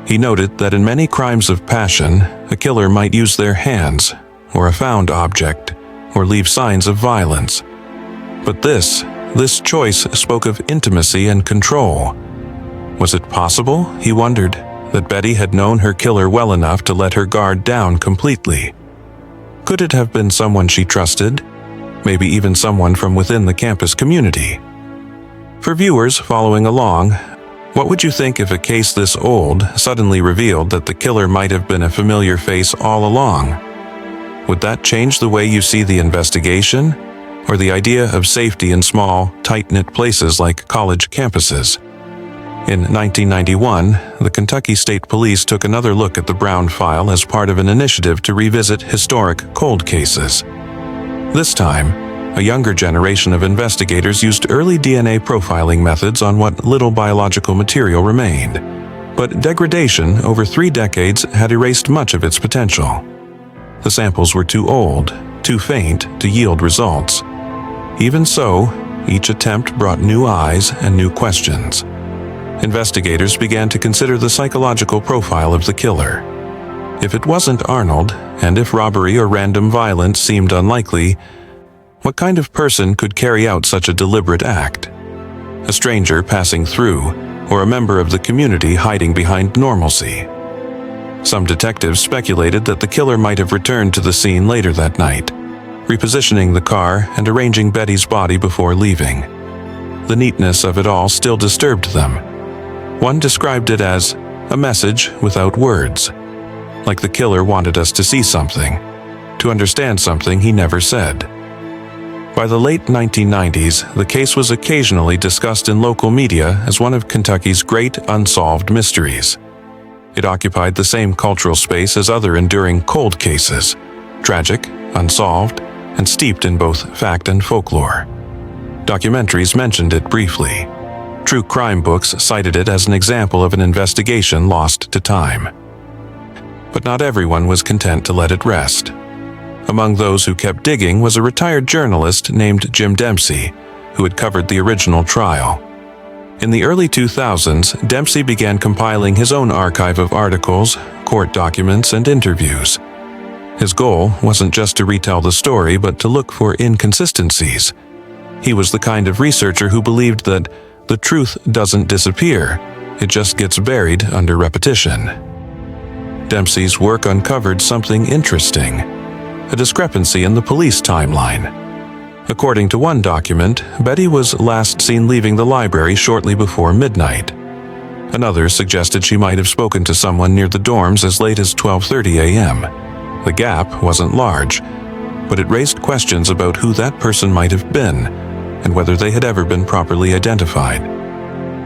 He noted that in many crimes of passion, a killer might use their hands, or a found object, or leave signs of violence. But this choice spoke of intimacy and control. Was it possible, he wondered, that Betty had known her killer well enough to let her guard down completely? Could it have been someone she trusted? Maybe even someone from within the campus community? For viewers following along, what would you think if a case this old suddenly revealed that the killer might have been a familiar face all along? Would that change the way you see the investigation, or the idea of safety in small, tight-knit places like college campuses? In 1991, the Kentucky State Police took another look at the Brown file as part of an initiative to revisit historic cold cases. This time, a younger generation of investigators used early DNA profiling methods on what little biological material remained. But degradation over 3 decades had erased much of its potential. The samples were too old, too faint to yield results. Even so, each attempt brought new eyes and new questions. Investigators began to consider the psychological profile of the killer. If it wasn't Arnold, and if robbery or random violence seemed unlikely, what kind of person could carry out such a deliberate act? A stranger passing through, or a member of the community hiding behind normalcy? Some detectives speculated that the killer might have returned to the scene later that night, repositioning the car and arranging Betty's body before leaving. The neatness of it all still disturbed them. One described it as a message without words, like the killer wanted us to see something, to understand something he never said. By the late 1990s, the case was occasionally discussed in local media as one of Kentucky's great unsolved mysteries. It occupied the same cultural space as other enduring cold cases, tragic, unsolved, and steeped in both fact and folklore. Documentaries mentioned it briefly. True crime books cited it as an example of an investigation lost to time. But not everyone was content to let it rest. Among those who kept digging was a retired journalist named Jim Dempsey, who had covered the original trial. In the early 2000s, Dempsey began compiling his own archive of articles, court documents, and interviews. His goal wasn't just to retell the story, but to look for inconsistencies. He was the kind of researcher who believed that the truth doesn't disappear, it just gets buried under repetition. Dempsey's work uncovered something interesting, a discrepancy in the police timeline. According to one document, Betty was last seen leaving the library shortly before midnight. Another suggested she might have spoken to someone near the dorms as late as 12:30 a.m. The gap wasn't large, but it raised questions about who that person might have been and whether they had ever been properly identified.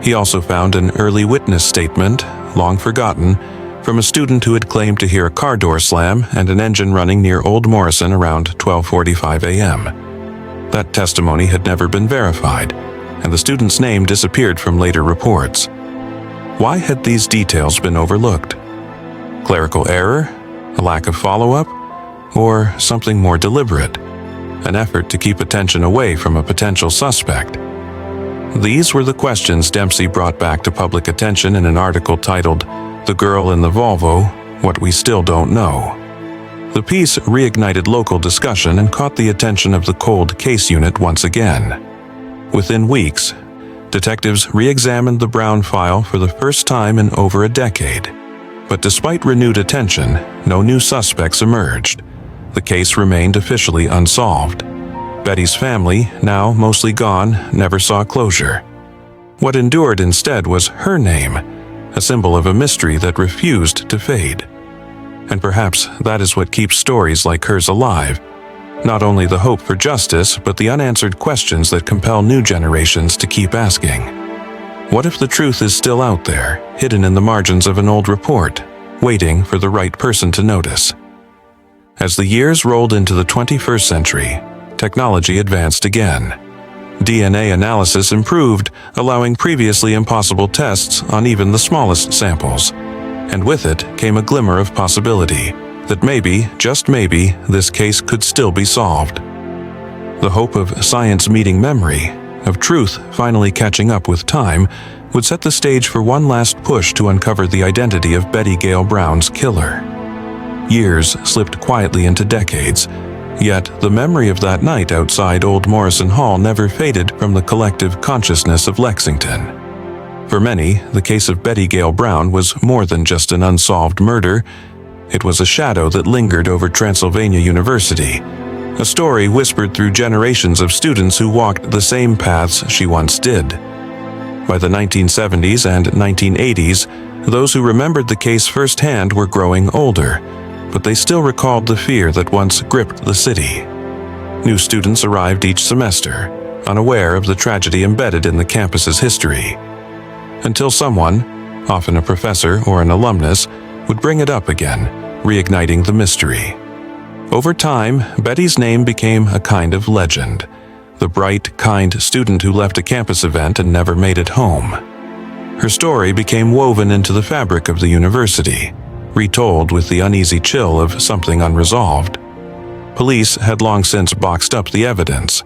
He also found an early witness statement, long forgotten, from a student who had claimed to hear a car door slam and an engine running near Old Morrison around 12:45 a.m. That testimony had never been verified, and the student's name disappeared from later reports. Why had these details been overlooked? Clerical error? A lack of follow-up? Or something more deliberate? An effort to keep attention away from a potential suspect? These were the questions Dempsey brought back to public attention in an article titled "The Girl in the Volvo: What We Still Don't Know." The piece reignited local discussion and caught the attention of the Cold Case Unit once again. Within weeks, detectives re-examined the Brown file for the first time in over a decade. But despite renewed attention, no new suspects emerged. The case remained officially unsolved. Betty's family, now mostly gone, never saw closure. What endured instead was her name, a symbol of a mystery that refused to fade. And perhaps that is what keeps stories like hers alive. Not only the hope for justice, but the unanswered questions that compel new generations to keep asking. What if the truth is still out there, hidden in the margins of an old report, waiting for the right person to notice? As the years rolled into the 21st century, technology advanced again. DNA analysis improved, allowing previously impossible tests on even the smallest samples. And with it came a glimmer of possibility that maybe, just maybe, this case could still be solved. The hope of science meeting memory, of truth finally catching up with time, would set the stage for one last push to uncover the identity of Betty Gail Brown's killer. Years slipped quietly into decades, yet the memory of that night outside Old Morrison Hall never faded from the collective consciousness of Lexington. For many, the case of Betty Gail Brown was more than just an unsolved murder. It was a shadow that lingered over Transylvania University, a story whispered through generations of students who walked the same paths she once did. By the 1970s and 1980s, those who remembered the case firsthand were growing older, but they still recalled the fear that once gripped the city. New students arrived each semester, unaware of the tragedy embedded in the campus's history. Until someone, often a professor or an alumnus, would bring it up again, reigniting the mystery. Over time, Betty's name became a kind of legend, the bright, kind student who left a campus event and never made it home. Her story became woven into the fabric of the university, retold with the uneasy chill of something unresolved. Police had long since boxed up the evidence.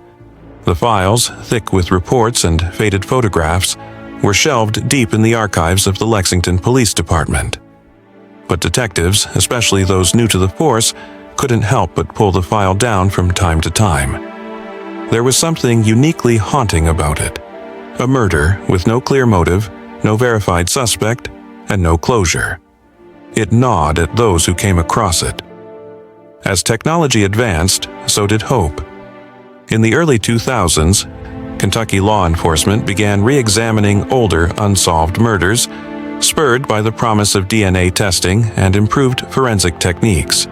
The files, thick with reports and faded photographs, were shelved deep in the archives of the Lexington Police Department. But detectives, especially those new to the force, couldn't help but pull the file down from time to time. There was something uniquely haunting about it. A murder with no clear motive, no verified suspect, and no closure. It gnawed at those who came across it. As technology advanced, so did hope. In the early 2000s, Kentucky law enforcement began re-examining older unsolved murders, spurred by the promise of DNA testing and improved forensic techniques.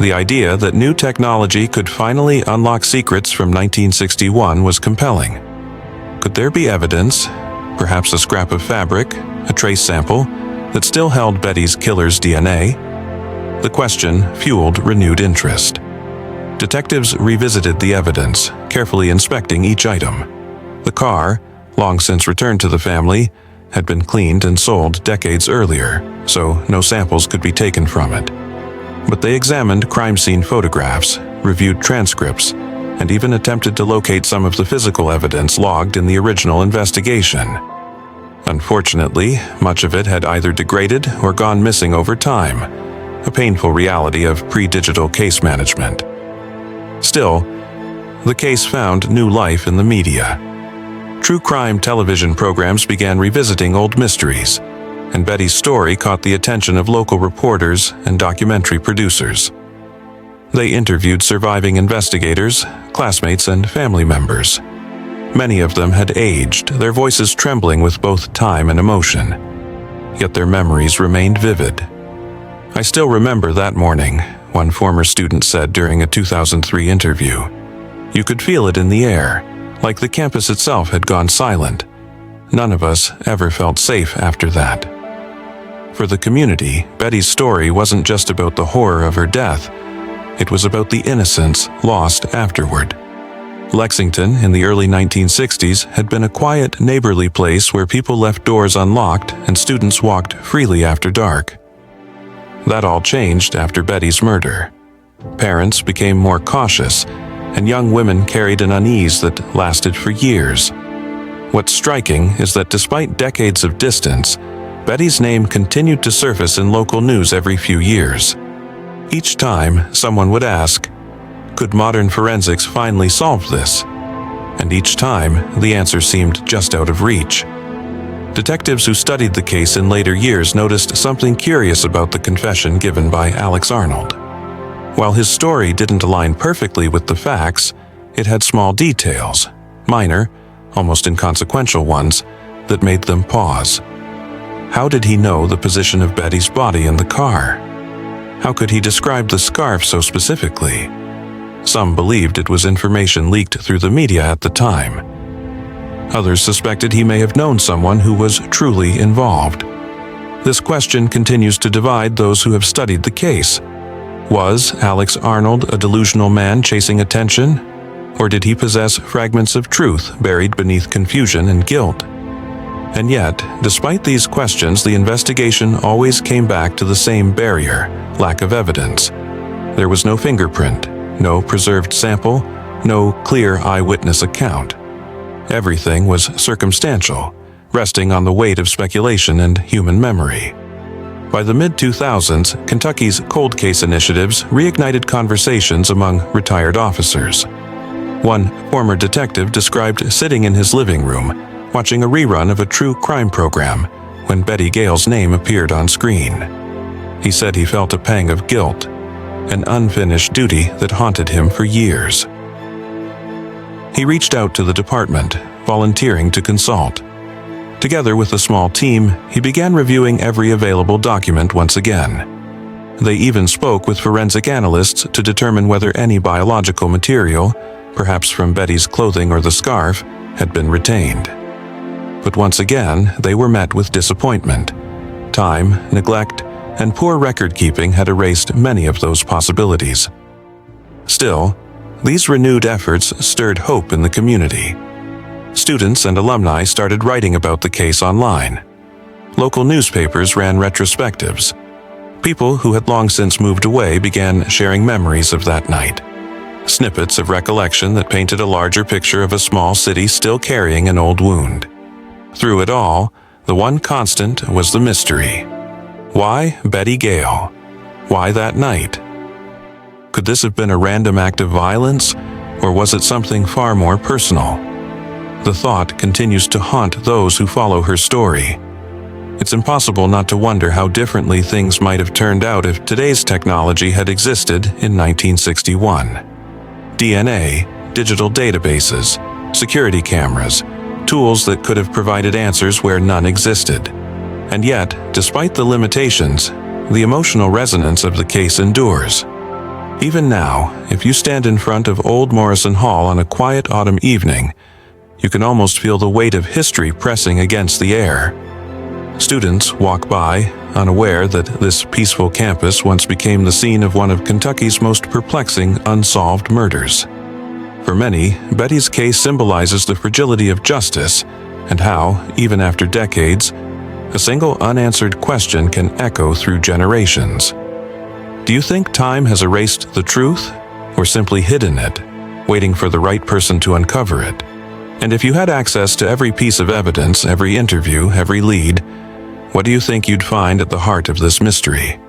The idea that new technology could finally unlock secrets from 1961 was compelling. Could there be evidence, perhaps a scrap of fabric, a trace sample, that still held Betty's killer's DNA? The question fueled renewed interest. Detectives revisited the evidence, carefully inspecting each item. The car, long since returned to the family, had been cleaned and sold decades earlier, so no samples could be taken from it. But they examined crime scene photographs, reviewed transcripts, and even attempted to locate some of the physical evidence logged in the original investigation. Unfortunately, much of it had either degraded or gone missing over time, a painful reality of pre-digital case management. Still, the case found new life in the media. True crime television programs began revisiting old mysteries, and Betty's story caught the attention of local reporters and documentary producers. They interviewed surviving investigators, classmates, and family members. Many of them had aged, their voices trembling with both time and emotion. Yet their memories remained vivid. "I still remember that morning," one former student said during a 2003 interview. "You could feel it in the air, like the campus itself had gone silent. None of us ever felt safe after that." For the community, Betty's story wasn't just about the horror of her death. It was about the innocence lost afterward. Lexington, in the early 1960s, had been a quiet, neighborly place where people left doors unlocked and students walked freely after dark. That all changed after Betty's murder. Parents became more cautious, and young women carried an unease that lasted for years. What's striking is that despite decades of distance, Betty's name continued to surface in local news every few years. Each time, someone would ask, could modern forensics finally solve this? And each time, the answer seemed just out of reach. Detectives who studied the case in later years noticed something curious about the confession given by Alex Arnold. While his story didn't align perfectly with the facts, it had small details, minor, almost inconsequential ones, that made them pause. How did he know the position of Betty's body in the car? How could he describe the scarf so specifically? Some believed it was information leaked through the media at the time. Others suspected he may have known someone who was truly involved. This question continues to divide those who have studied the case. Was Alex Arnold a delusional man chasing attention? Or did he possess fragments of truth buried beneath confusion and guilt? And yet, despite these questions, the investigation always came back to the same barrier: lack of evidence. There was no fingerprint, no preserved sample, no clear eyewitness account. Everything was circumstantial, resting on the weight of speculation and human memory. By the mid-2000s, Kentucky's cold case initiatives reignited conversations among retired officers. One former detective described sitting in his living room, watching a rerun of a true crime program when Betty Gail's name appeared on screen. He said he felt a pang of guilt, an unfinished duty that haunted him for years. He reached out to the department, volunteering to consult. Together with a small team, he began reviewing every available document once again. They even spoke with forensic analysts to determine whether any biological material, perhaps from Betty's clothing or the scarf, had been retained. But once again, they were met with disappointment. Time, neglect, and poor record-keeping had erased many of those possibilities. Still, these renewed efforts stirred hope in the community. Students and alumni started writing about the case online. Local newspapers ran retrospectives. People who had long since moved away began sharing memories of that night. Snippets of recollection that painted a larger picture of a small city still carrying an old wound. Through it all, the one constant was the mystery. Why Betty Gail? Why that night? Could this have been a random act of violence, or was it something far more personal? The thought continues to haunt those who follow her story. It's impossible not to wonder how differently things might have turned out if today's technology had existed in 1961. DNA, digital databases, security cameras, tools that could have provided answers where none existed. And yet, despite the limitations, the emotional resonance of the case endures. Even now, if you stand in front of Old Morrison Hall on a quiet autumn evening, you can almost feel the weight of history pressing against the air. Students walk by, unaware that this peaceful campus once became the scene of one of Kentucky's most perplexing unsolved murders. For many, Betty's case symbolizes the fragility of justice and how, even after decades, a single unanswered question can echo through generations. Do you think time has erased the truth, or simply hidden it, waiting for the right person to uncover it? And if you had access to every piece of evidence, every interview, every lead, what do you think you'd find at the heart of this mystery?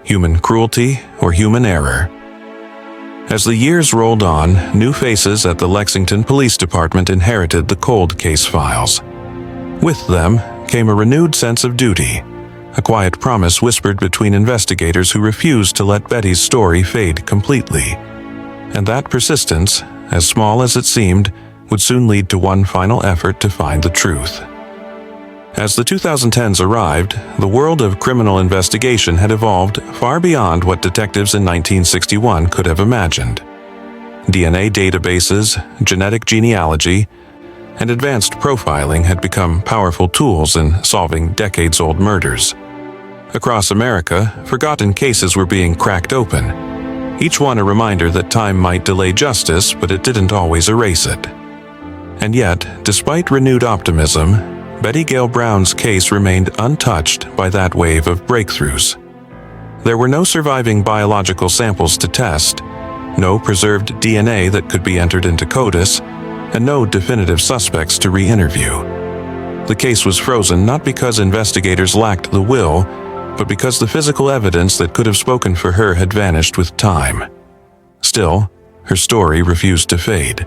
Human cruelty or human error? As the years rolled on, new faces at the Lexington Police Department inherited the cold case files. With them came a renewed sense of duty, a quiet promise whispered between investigators who refused to let Betty's story fade completely. And that persistence, as small as it seemed, would soon lead to one final effort to find the truth. As the 2010s arrived, the world of criminal investigation had evolved far beyond what detectives in 1961 could have imagined. DNA databases, genetic genealogy, and advanced profiling had become powerful tools in solving decades-old murders. Across America, forgotten cases were being cracked open, each one a reminder that time might delay justice, but it didn't always erase it. And yet, despite renewed optimism, Betty Gail Brown's case remained untouched by that wave of breakthroughs. There were no surviving biological samples to test, no preserved DNA that could be entered into CODIS, and no definitive suspects to re-interview. The case was frozen not because investigators lacked the will, but because the physical evidence that could have spoken for her had vanished with time. Still, her story refused to fade.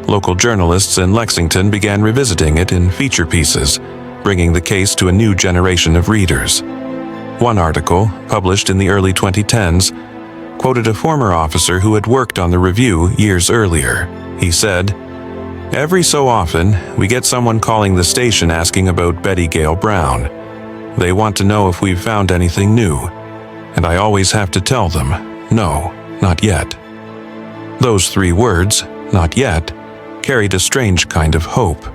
Local journalists in Lexington began revisiting it in feature pieces, bringing the case to a new generation of readers. One article, published in the early 2010s, quoted a former officer who had worked on the review years earlier. He said, "Every so often, we get someone calling the station asking about Betty Gail Brown. They want to know if we've found anything new, and I always have to tell them, no, not yet." Those three words, "not yet," carried a strange kind of hope.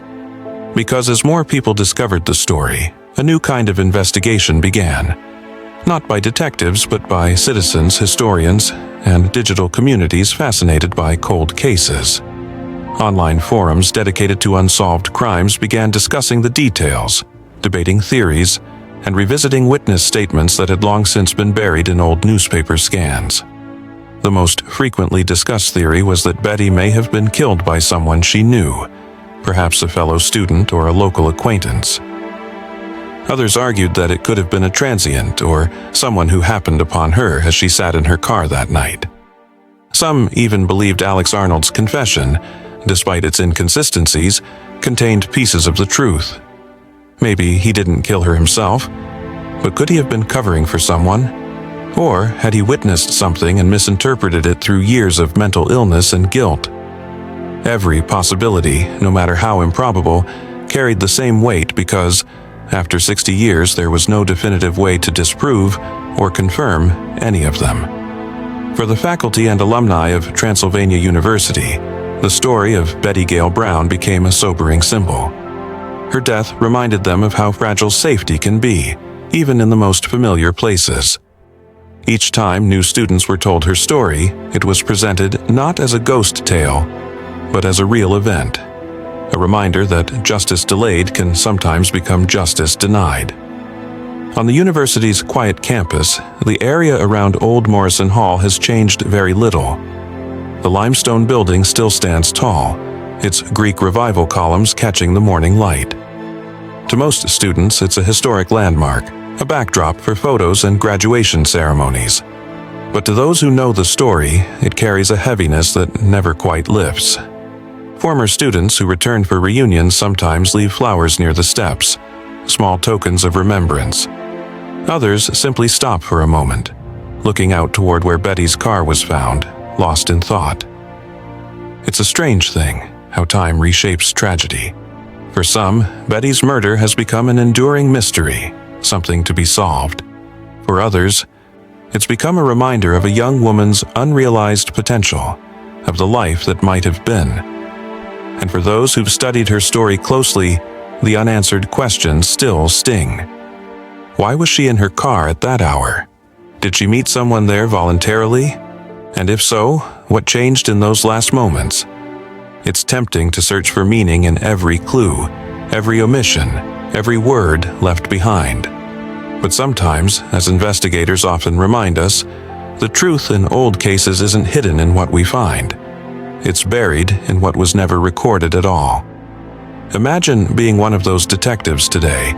Because as more people discovered the story, a new kind of investigation began. Not by detectives, but by citizens, historians, and digital communities fascinated by cold cases. Online forums dedicated to unsolved crimes began discussing the details, debating theories, and revisiting witness statements that had long since been buried in old newspaper scans. The most frequently discussed theory was that Betty may have been killed by someone she knew, perhaps a fellow student or a local acquaintance. Others argued that it could have been a transient or someone who happened upon her as she sat in her car that night. Some even believed Alex Arnold's confession, despite its inconsistencies, contained pieces of the truth. Maybe he didn't kill her himself, but could he have been covering for someone? Or had he witnessed something and misinterpreted it through years of mental illness and guilt? Every possibility, no matter how improbable, carried the same weight because, after 60 years, there was no definitive way to disprove or confirm any of them. For the faculty and alumni of Transylvania University, the story of Betty Gail Brown became a sobering symbol. Her death reminded them of how fragile safety can be, even in the most familiar places. Each time new students were told her story, it was presented not as a ghost tale, but as a real event. A reminder that justice delayed can sometimes become justice denied. On the university's quiet campus, the area around Old Morrison Hall has changed very little. The limestone building still stands tall, its Greek Revival columns catching the morning light. To most students, it's a historic landmark, a backdrop for photos and graduation ceremonies. But to those who know the story, it carries a heaviness that never quite lifts. Former students who return for reunions sometimes leave flowers near the steps, small tokens of remembrance. Others simply stop for a moment, looking out toward where Betty's car was found, lost in thought. It's a strange thing, how time reshapes tragedy. For some, Betty's murder has become an enduring mystery, something to be solved. For others, it's become a reminder of a young woman's unrealized potential, of the life that might have been. And for those who've studied her story closely, the unanswered questions still sting. Why was she in her car at that hour? Did she meet someone there voluntarily? And if so, what changed in those last moments? It's tempting to search for meaning in every clue, every omission, every word left behind. But sometimes, as investigators often remind us, the truth in old cases isn't hidden in what we find. It's buried in what was never recorded at all. Imagine being one of those detectives today,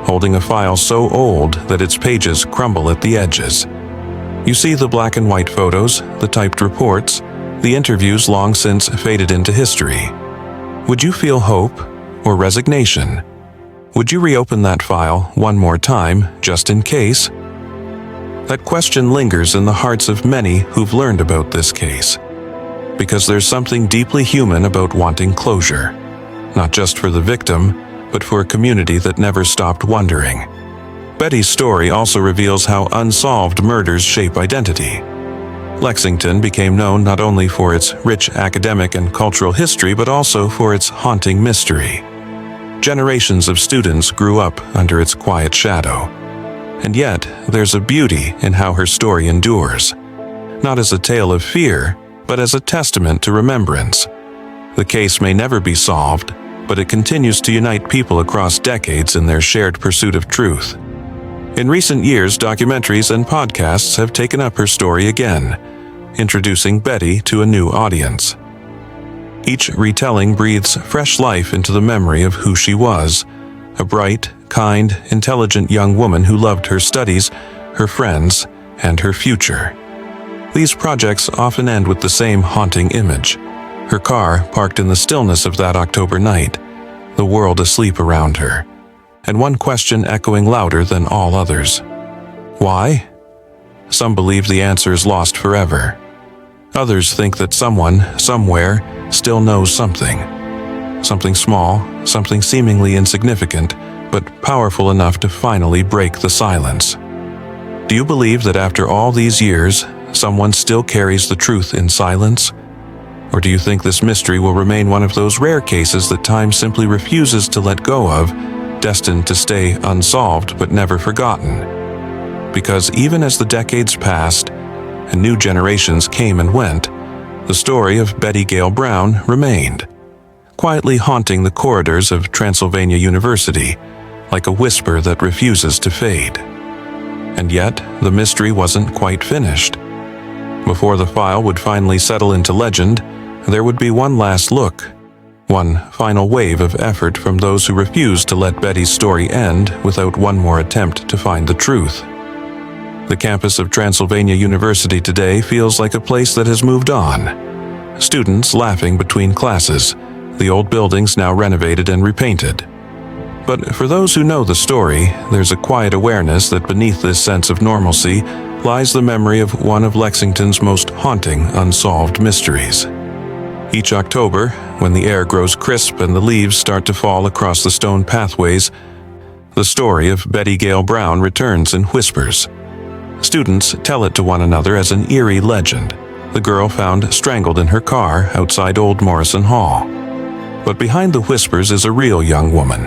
holding a file so old that its pages crumble at the edges. You see the black and white photos, the typed reports, the interviews long since faded into history. Would you feel hope or resignation? Would you reopen that file one more time, just in case? That question lingers in the hearts of many who've learned about this case. Because there's something deeply human about wanting closure, not just for the victim, but for a community that never stopped wondering. Betty's story also reveals how unsolved murders shape identity. Lexington became known not only for its rich academic and cultural history, but also for its haunting mystery. Generations of students grew up under its quiet shadow. And yet, there's a beauty in how her story endures. Not as a tale of fear, but as a testament to remembrance. The case may never be solved, but it continues to unite people across decades in their shared pursuit of truth. In recent years, documentaries and podcasts have taken up her story again, introducing Betty to a new audience. Each retelling breathes fresh life into the memory of who she was, a bright, kind, intelligent young woman who loved her studies, her friends, and her future. These projects often end with the same haunting image: her car parked in the stillness of that October night, the world asleep around her, and one question echoing louder than all others. Why? Some believe the answer is lost forever. Others think that someone, somewhere, still knows something. Something small, something seemingly insignificant, but powerful enough to finally break the silence. Do you believe that after all these years, someone still carries the truth in silence? Or do you think this mystery will remain one of those rare cases that time simply refuses to let go of, destined to stay unsolved but never forgotten? Because even as the decades passed, and new generations came and went, the story of Betty Gail Brown remained, quietly haunting the corridors of Transylvania University, like a whisper that refuses to fade. And yet, the mystery wasn't quite finished. Before the file would finally settle into legend, there would be one last look, one final wave of effort from those who refused to let Betty's story end without one more attempt to find the truth. The campus of Transylvania University today feels like a place that has moved on. Students laughing between classes, the old buildings now renovated and repainted. But for those who know the story, there's a quiet awareness that beneath this sense of normalcy lies the memory of one of Lexington's most haunting unsolved mysteries. Each October, when the air grows crisp and the leaves start to fall across the stone pathways, the story of Betty Gail Brown returns in whispers. Students tell it to one another as an eerie legend, the girl found strangled in her car outside Old Morrison Hall. But behind the whispers is a real young woman,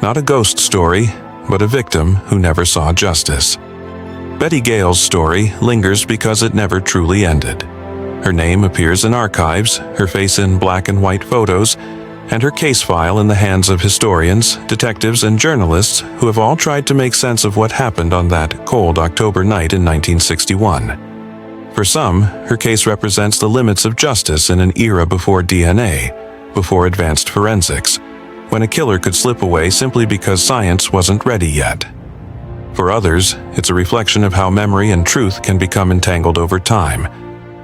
not a ghost story, but a victim who never saw justice. Betty Gail's story lingers because it never truly ended. Her name appears in archives, her face in black and white photos, and her case file in the hands of historians, detectives, and journalists who have all tried to make sense of what happened on that cold October night in 1961. For some, her case represents the limits of justice in an era before DNA, before advanced forensics, when a killer could slip away simply because science wasn't ready yet. For others, it's a reflection of how memory and truth can become entangled over time.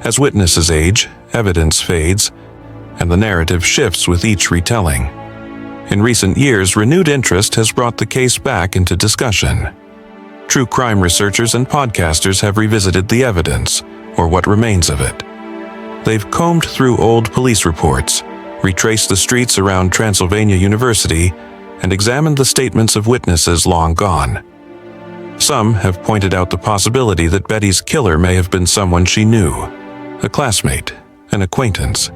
As witnesses age, evidence fades, and the narrative shifts with each retelling. In recent years, renewed interest has brought the case back into discussion. True crime researchers and podcasters have revisited the evidence, or what remains of it. They've combed through old police reports, retraced the streets around Transylvania University, and examined the statements of witnesses long gone. Some have pointed out the possibility that Betty's killer may have been someone she knew, a classmate, an acquaintance,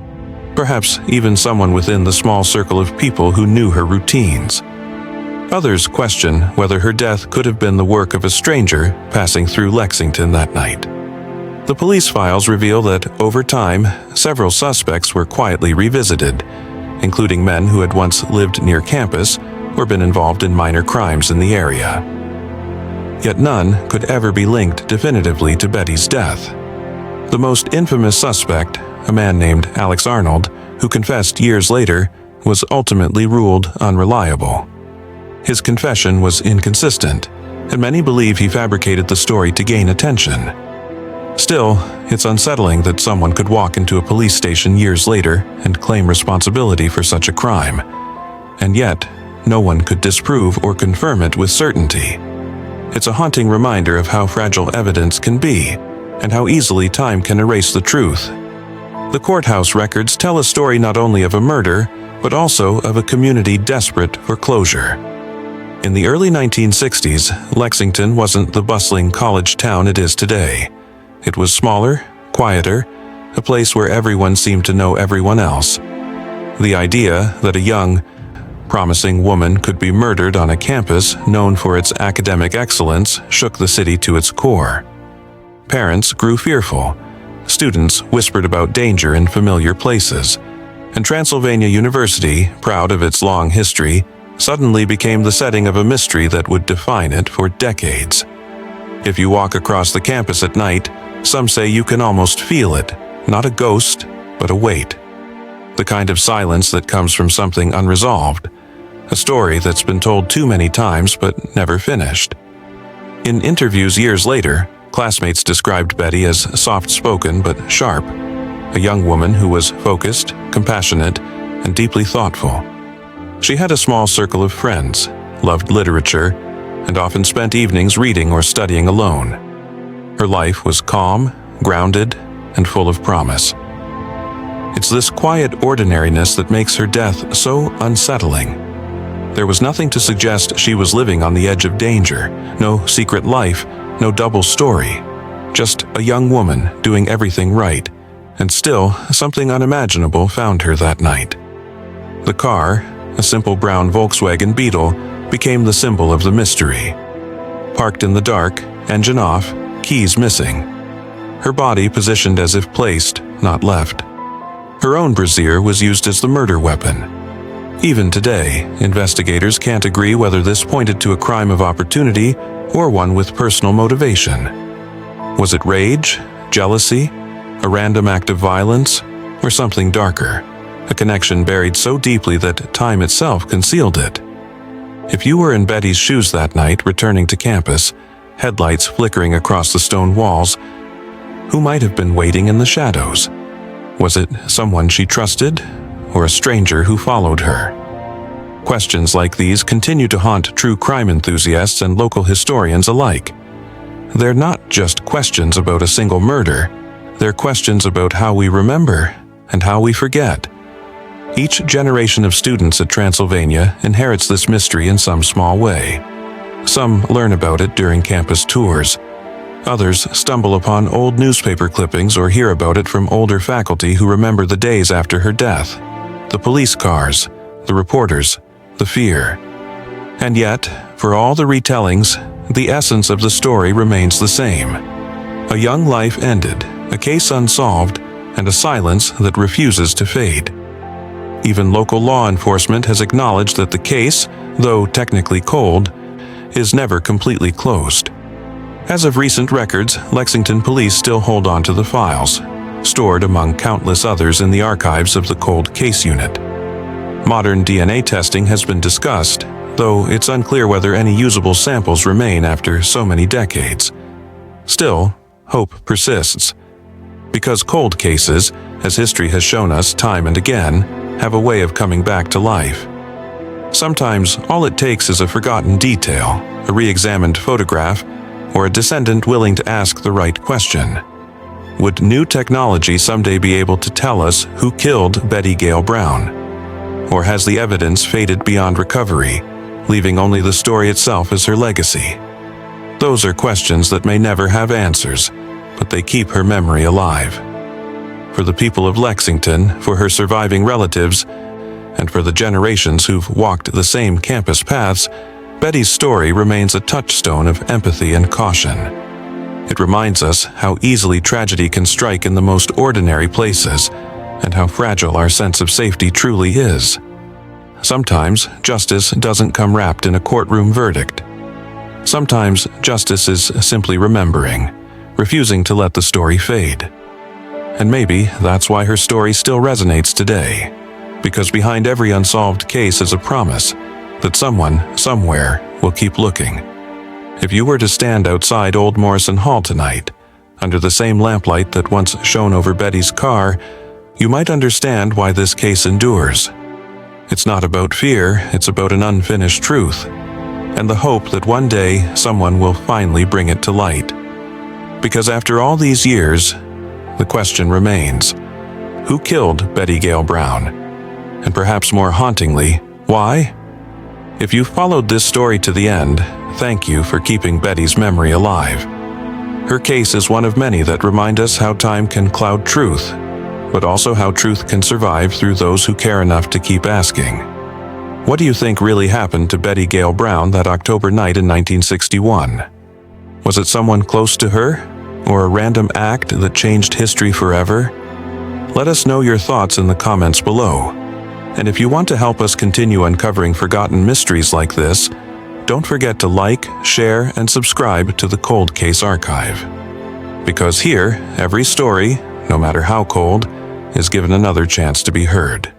perhaps even someone within the small circle of people who knew her routines. Others question whether her death could have been the work of a stranger passing through Lexington that night. The police files reveal that, over time, several suspects were quietly revisited, including men who had once lived near campus or been involved in minor crimes in the area. Yet none could ever be linked definitively to Betty's death. The most infamous suspect, a man named Alex Arnold, who confessed years later, was ultimately ruled unreliable. His confession was inconsistent, and many believe he fabricated the story to gain attention. Still, it's unsettling that someone could walk into a police station years later and claim responsibility for such a crime, and yet no one could disprove or confirm it with certainty. It's a haunting reminder of how fragile evidence can be, and how easily time can erase the truth. The courthouse records tell a story not only of a murder, but also of a community desperate for closure. In the early 1960s, Lexington wasn't the bustling college town it is today. It was smaller, quieter, a place where everyone seemed to know everyone else. The idea that a young, promising woman could be murdered on a campus known for its academic excellence shook the city to its core. Parents grew fearful. Students whispered about danger in familiar places. And Transylvania University, proud of its long history, suddenly became the setting of a mystery that would define it for decades. If you walk across the campus at night, some say you can almost feel it, not a ghost, but a weight. The kind of silence that comes from something unresolved, a story that's been told too many times but never finished. In interviews years later, classmates described Betty as soft-spoken but sharp, a young woman who was focused, compassionate, and deeply thoughtful. She had a small circle of friends, loved literature, and often spent evenings reading or studying alone. Her life was calm, grounded, and full of promise. It's this quiet ordinariness that makes her death so unsettling. There was nothing to suggest she was living on the edge of danger, no secret life, no double story. Just a young woman doing everything right, and still something unimaginable found her that night. The car, a simple brown Volkswagen Beetle, became the symbol of the mystery. Parked in the dark, engine off, keys missing. Her body positioned as if placed, not left. Her own brassiere was used as the murder weapon. Even today, investigators can't agree whether this pointed to a crime of opportunity or one with personal motivation. Was it rage, jealousy, a random act of violence, or something darker, a connection buried so deeply that time itself concealed it? If you were in Betty's shoes that night, returning to campus, headlights flickering across the stone walls, who might have been waiting in the shadows? Was it someone she trusted, or a stranger who followed her? Questions like these continue to haunt true crime enthusiasts and local historians alike. They're not just questions about a single murder, they're questions about how we remember and how we forget. Each generation of students at Transylvania inherits this mystery in some small way. Some learn about it during campus tours. Others stumble upon old newspaper clippings or hear about it from older faculty who remember the days after her death. The police cars, the reporters, the fear. And yet, for all the retellings, the essence of the story remains the same. A young life ended, a case unsolved, and a silence that refuses to fade. Even local law enforcement has acknowledged that the case, though technically cold, is never completely closed. As of recent records, Lexington police still hold on to the files, stored among countless others in the archives of the Cold Case Unit. Modern DNA testing has been discussed, though it's unclear whether any usable samples remain after so many decades. Still, hope persists. Because cold cases, as history has shown us time and again, have a way of coming back to life. Sometimes all it takes is a forgotten detail, a re-examined photograph, or a descendant willing to ask the right question. Would new technology someday be able to tell us who killed Betty Gail Brown? Or has the evidence faded beyond recovery, leaving only the story itself as her legacy? Those are questions that may never have answers, but they keep her memory alive. For the people of Lexington, for her surviving relatives, and for the generations who've walked the same campus paths, Betty's story remains a touchstone of empathy and caution. It reminds us how easily tragedy can strike in the most ordinary places, and how fragile our sense of safety truly is. Sometimes justice doesn't come wrapped in a courtroom verdict. Sometimes justice is simply remembering, refusing to let the story fade. And maybe that's why her story still resonates today, because behind every unsolved case is a promise that someone, somewhere, will keep looking. If you were to stand outside Old Morrison Hall tonight, under the same lamplight that once shone over Betty's car, you might understand why this case endures. It's not about fear, it's about an unfinished truth, and the hope that one day someone will finally bring it to light. Because after all these years, the question remains: who killed Betty Gail Brown? And perhaps more hauntingly, why? If you followed this story to the end, thank you for keeping Betty's memory alive. Her case is one of many that remind us how time can cloud truth, but also how truth can survive through those who care enough to keep asking. What do you think really happened to Betty Gail Brown that October night in 1961? Was it someone close to her, or a random act that changed history forever? Let us know your thoughts in the comments below. And if you want to help us continue uncovering forgotten mysteries like this, don't forget to like, share, and subscribe to the Cold Case Archive. Because here, every story, no matter how cold, is given another chance to be heard.